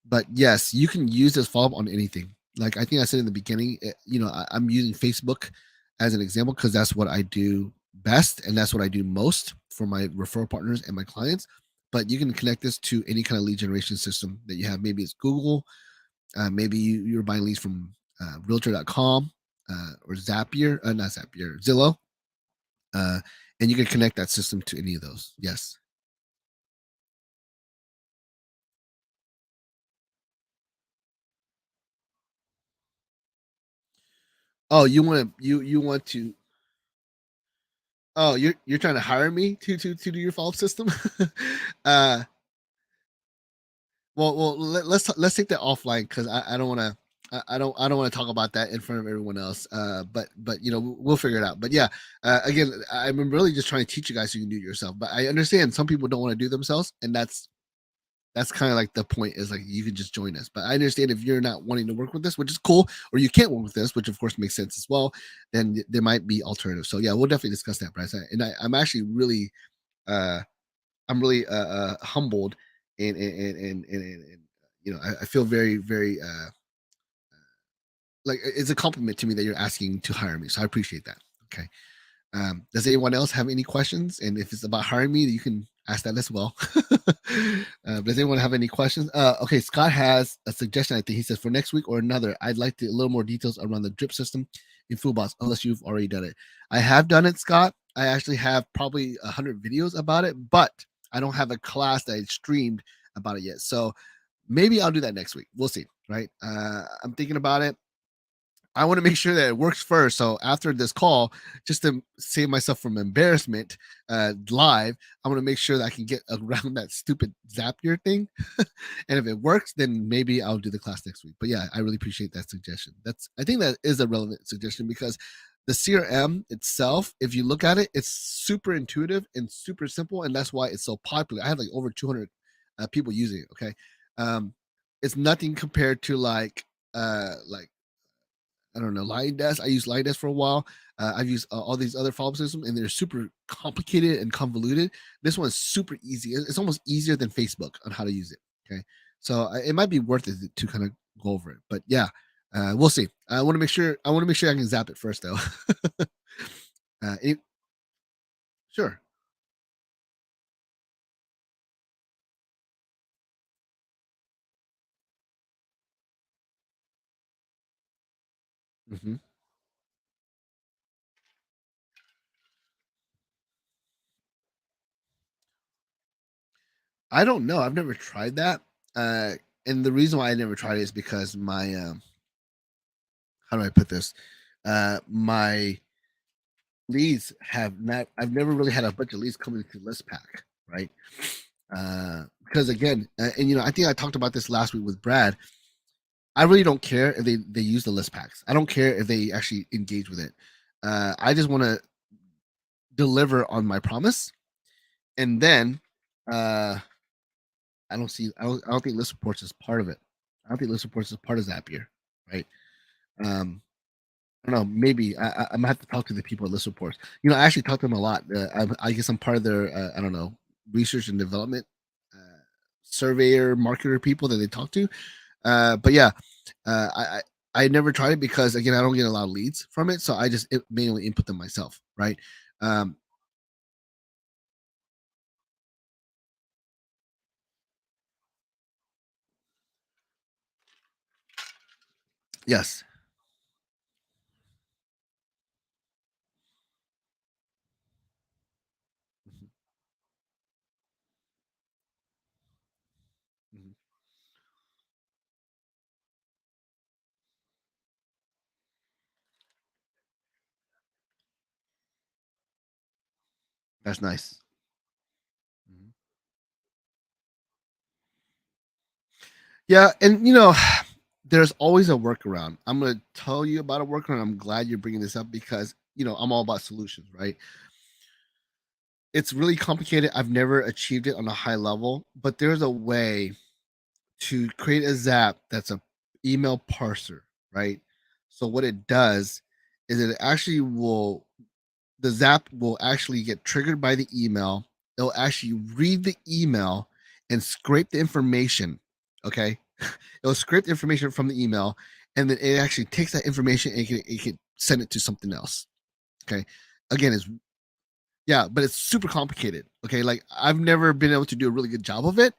But yes, you can use this follow up on anything. Like I think I said in the beginning, I'm using Facebook as an example because that's what I do best, and that's what I do most for my referral partners and my clients. But you can connect this to any kind of lead generation system that you have. Maybe it's Google, maybe you're buying leads from realtor.com or Zapier, not Zapier, Zillow. Uh, and you can connect that system to any of those. Yes. Oh, you want to oh you're trying to hire me to do your follow up system? uh let's take that offline because I don't want to I don't want to talk about that in front of everyone else. But we'll figure it out. But yeah, again, I'm really just trying to teach you guys so you can do it yourself. But I understand some people don't want to do themselves, and that's kind of like the point is like you can just join us. But I understand if you're not wanting to work with this, which is cool, or you can't work with this, which of course makes sense as well. Then there might be alternatives. So yeah, we'll definitely discuss that, Bryce. I'm actually really uh humbled and I feel very like it's a compliment to me that you're asking to hire me. So I appreciate that. Okay. Does anyone else have any questions? And if it's about hiring me, you can ask that as well. Does anyone have any questions? Okay, Scott has a suggestion. I think he says for next week or another, I'd like a little more details around the drip system in Fullbox, unless you've already done it. I have done it, Scott. I actually have probably 100 videos about it, but I don't have a class that I streamed about it yet. So maybe I'll do that next week. We'll see. Right? I'm thinking about it. I want to make sure that it works first. So after this call, just to save myself from embarrassment live, I want to make sure that I can get around that stupid Zapier thing. And if it works, then maybe I'll do the class next week. But yeah, I really appreciate that suggestion. I think that is a relevant suggestion because the CRM itself, if you look at it, it's super intuitive and super simple, and that's why it's so popular. I have like over 200 people using it. Okay, it's nothing compared to like I don't know, Line Desk. I used Line Desk for a while. I've used all these other follow-up systems, and they're super complicated and convoluted. This one's super easy. It's almost easier than Facebook on how to use it. Okay, so it might be worth it to kind of go over it. But yeah, we'll see. I want to make sure. I want to make sure I can zap it first, though. It, sure. Hmm. I don't know. I've never tried that. Uh, and the reason why I never tried it is because my how do I put this? My leads have not I've never really had a bunch of leads coming to list pack, right? Because again, and I think I talked about this last week with Brad. I really don't care if they use the list packs. I don't care if they actually engage with it. I just want to deliver on my promise, and then uh I don't think list reports is part of it. I don't think list reports is part of Zapier, right? um I don't know. Maybe I'm gonna have to talk to the people at List Reports. I actually talk to them a lot. I guess I'm part of their I don't know, research and development uh, surveyor, marketer people that they talk to. But yeah, I never tried it because again I don't get a lot of leads from it, so I just mainly input them myself, right? Um, yes. Mhm, mhm. That's nice. Mhm. Yeah, and there's always a workaround. I'm gonna tell you about a workaround. I'm glad you're bringing this up because I'm all about solutions, right? It's really complicated. I've never achieved it on a high level, but there's a way to create a Zap that's a email parser, right? So what it does is it actually will the Zap will actually get triggered by the email. It'll actually read the email and scrape the information. Okay, it'll scrape the information from the email, and then it actually takes that information and it can send it to something else. Okay, again, it's Yeah, but it's super complicated. Okay, like I've never been able to do a really good job of it,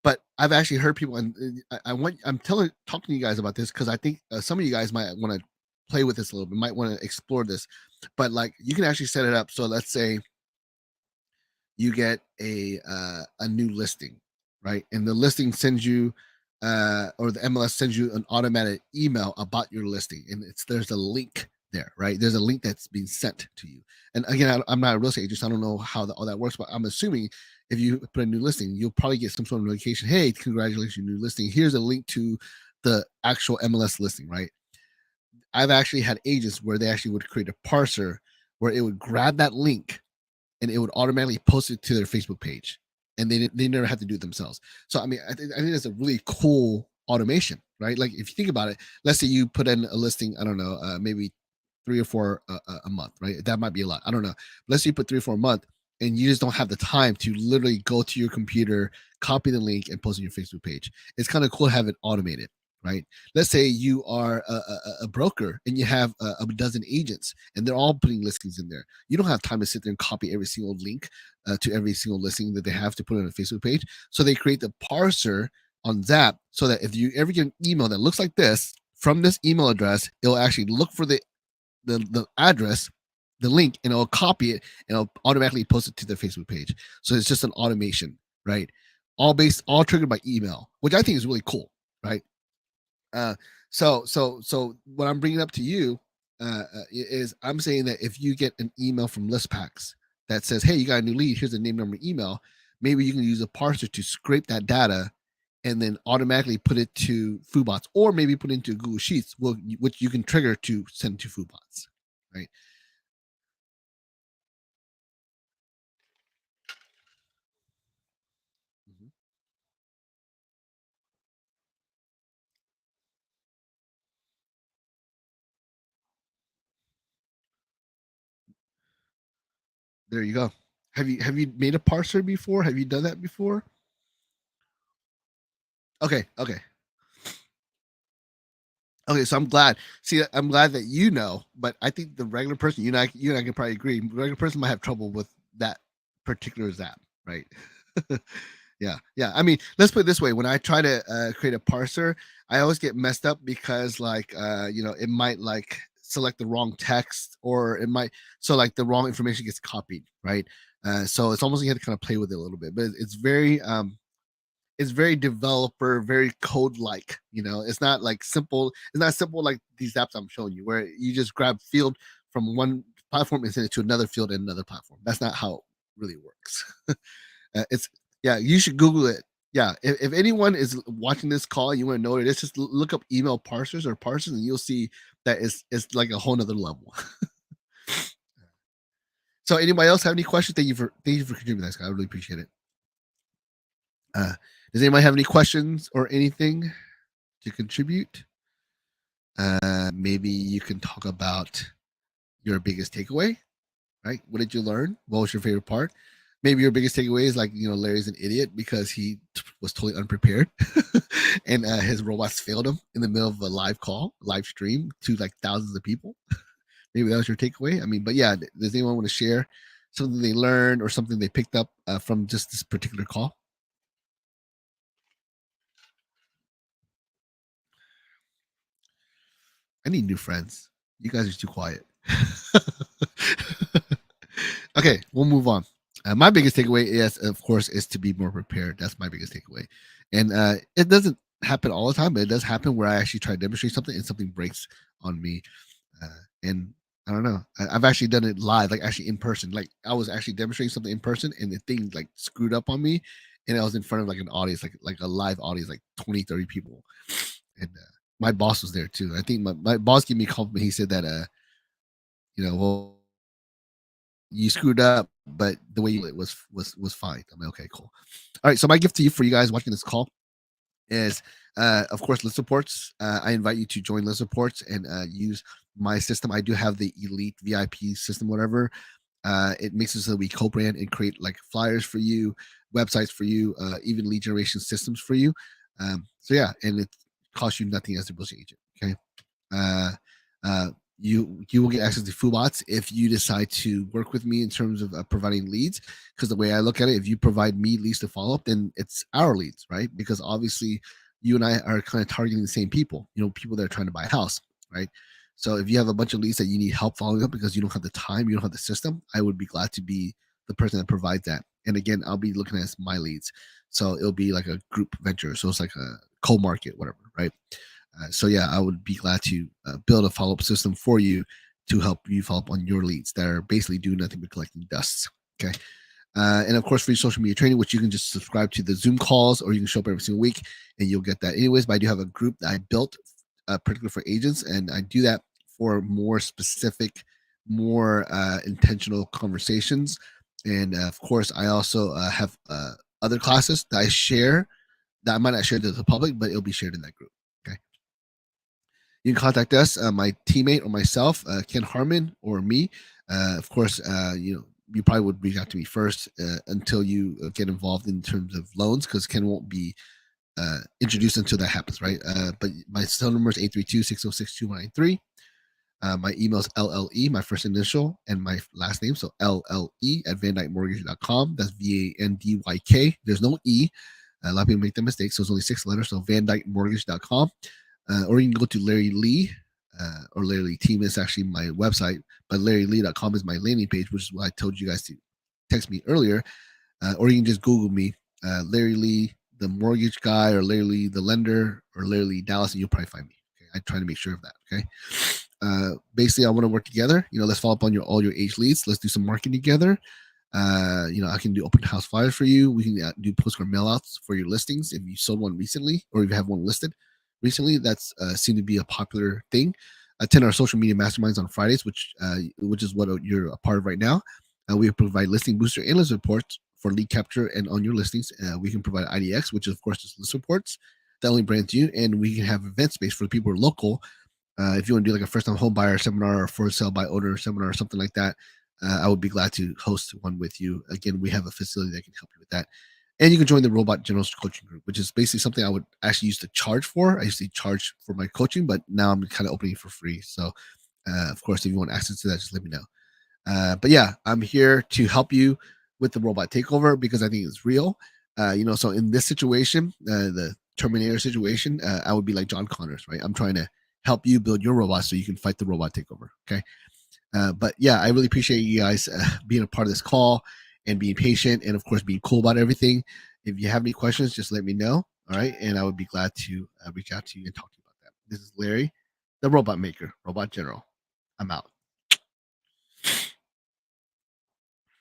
but I've actually heard people, and I'm talking to you guys about this because I think some of you guys might want to play with this a little bit, might want to explore this. But like you can actually set it up. So let's say you get a new listing, right? And the listing sends you or the MLS sends you an automatic email about your listing, and there's a link there, right? There's a link that's being sent to you. And again, I'm not a real estate agent, so I don't know how all that works, but I'm assuming if you put a new listing, you'll probably get some sort of notification. Hey, congratulations, new listing. Here's a link to the actual MLS listing, right? I've actually had agents where they actually would create a parser where it would grab that link and it would automatically post it to their Facebook page, and they never had to do it themselves. So I mean, I think that's a really cool automation, right? Like if you think about it, let's say you put in a listing, I don't know, maybe 3 or 4 a month, right? That might be a lot. I don't know. Let's say you put 3 or 4 a month, and you just don't have the time to literally go to your computer, copy the link, and post on your Facebook page. It's kind of cool to have it automated, right? Let's say you are a broker and you have a dozen agents, and they're all putting listings in there. You don't have time to sit there and copy every single link to every single listing that they have to put on a Facebook page. So they create the parser on Zap so that if you ever get an email that looks like this from this email address, it'll actually look for the address, the link, and it'll copy it and it'll automatically post it to their Facebook page. So it's just an automation, right? All triggered by email, which I think is really cool, right? Uh, so what I'm bringing up to you is I'm saying that if you get an email from ListPaks that says, "Hey, you got a new lead. Here's the name, number, email." Maybe you can use a parser to scrape that data and then automatically put it to FoodBots, or maybe put it into Google Sheets, which you can trigger to send to FoodBots, right? Mhm. There you go. Have you made a parser before? Have you done that before? Okay, okay. Okay, so I'm glad. See, I'm glad that you know, but I think the regular person, you and I can probably agree. The regular person might have trouble with that particular Zap, right? Yeah, yeah. I mean, let's put it this way: when I try to create a parser, I always get messed up because, like, it might like select the wrong text, or it might like the wrong information gets copied, right? So it's almost like you have to kind of play with it a little bit, but it's very developer, very code like. It's not like simple. It's not simple like these apps I'm showing you, where you just grab field from one platform and send it to another field in another platform. That's not how it really works. It's Yeah. You should Google it. Yeah, if anyone is watching this call, you want to know what it is, just look up email parsers or parsers, and you'll see that it's like a whole nother level. So, anybody else have any questions? Thank you for contributing, this guy. I really appreciate it. Uh, does anybody have any questions or anything to contribute? Maybe you can talk about your biggest takeaway, right? What did you learn? What was your favorite part? Maybe your biggest takeaway is like, Larry's an idiot because he was totally unprepared and his robots failed him in the middle of a live stream to like thousands of people. Maybe that was your takeaway. I mean, but yeah, does anyone want to share something they learned or something they picked up from just this particular call? I need new friends. You guys are too quiet. Okay, we'll move on. My biggest takeaway is, of course, is to be more prepared. That's my biggest takeaway, and it doesn't happen all the time, but it does happen where I actually try to demonstrate something and something breaks on me, and I don't know. I've actually done it live, like actually in person. Like I was actually demonstrating something in person, and the thing like screwed up on me, and I was in front of like an audience, like a live audience, like 20, 30 people, and my boss was there too. I think my boss gave me a compliment. He said that, well, you screwed up, but the way you did it was fine. I'm like, okay, cool. All right, so my gift to you for you guys watching this call is, of course, list reports. I invite you to join list reports and use my system. I do have the elite VIP system, whatever. It makes it so that we co-brand and create like flyers for you, websites for you, even lead generation systems for you. So yeah, and it costs you nothing as a real estate agent. Okay. Uh, you will get access to FUBOTs if you decide to work with me in terms of providing leads. Because the way I look at it, if you provide me leads to follow up, then it's our leads, right? Because obviously you and I are kind of targeting the same people, people that are trying to buy a house, right? So if you have a bunch of leads that you need help following up because you don't have the time, you don't have the system, I would be glad to be the person that provides that. And again, I'll be looking at my leads. So it'll be like a group venture. So it's like a co-market, whatever, right? So yeah, I would be glad to build a follow-up system for you to help you follow up on your leads that are basically doing nothing but collecting dust. Okay. And of course, free social media training, which you can just subscribe to the Zoom calls or you can show up every single week and you'll get that anyways. But I do have a group that I built particularly for agents, and I do that for more specific, more intentional conversations. And of course, I also have other classes that I share that I might not share to the public, but it'll be shared in that group. Okay. You can contact us, my teammate or myself, Ken Harmon, or me. Of course, you probably would reach out to me first until you get involved in terms of loans, because Ken won't be introduced until that happens, right? But my cell number is 832-606-2193. My email is LLE, my first initial, and my last name. So LLE at vandyckmortgage.com. That's VANDYK. There's no E. A lot of people make that mistake. So it's only 6 letters. So vandyckmortgage.com. Or you can go to Larry Lee, or Larry Lee Team is actually my website, but LarryLee.com is my landing page, which is what I told you guys to text me earlier. Or you can just Google me, Larry Lee, the mortgage guy, or Larry Lee, the lender, or Larry Lee Dallas, and you'll probably find me. Okay? I try to make sure of that. Okay. Basically, I want to work together. Let's follow up on all your age leads. Let's do some marketing together. I can do open house flyers for you. We can do postcard mailouts for your listings if you sold one recently or if you have one listed recently. That's seemed to be a popular thing. Attend our social media masterminds on Fridays, which is what you're a part of right now. We provide listing booster and list reports for lead capture and on your listings. We can provide IDX, which is of course just list reports that only brands you, and we can have event space for the people who are local. If you want to do like a first-time home buyer seminar or for sale by owner seminar or something like that, I would be glad to host one with you. Again, we have a facility that can help you with that. And you can join the Robot Generalist Coaching Group, which is basically something I would actually used to charge for. I used to charge for my coaching, but now I'm kind of opening it for free. So, of course, if you want access to that, just let me know. But yeah, I'm here to help you with the robot takeover because I think it's real. So in this situation, the Terminator situation, I would be like John Connors, right? I'm trying to help you build your robot so you can fight the robot takeover. Okay. But yeah, I really appreciate you guys being a part of this call and being patient and of course being cool about everything. If you have any questions, just let me know. All right. And I would be glad to reach out to you and talk to you about that. This is Larry, the robot maker, robot general. I'm out.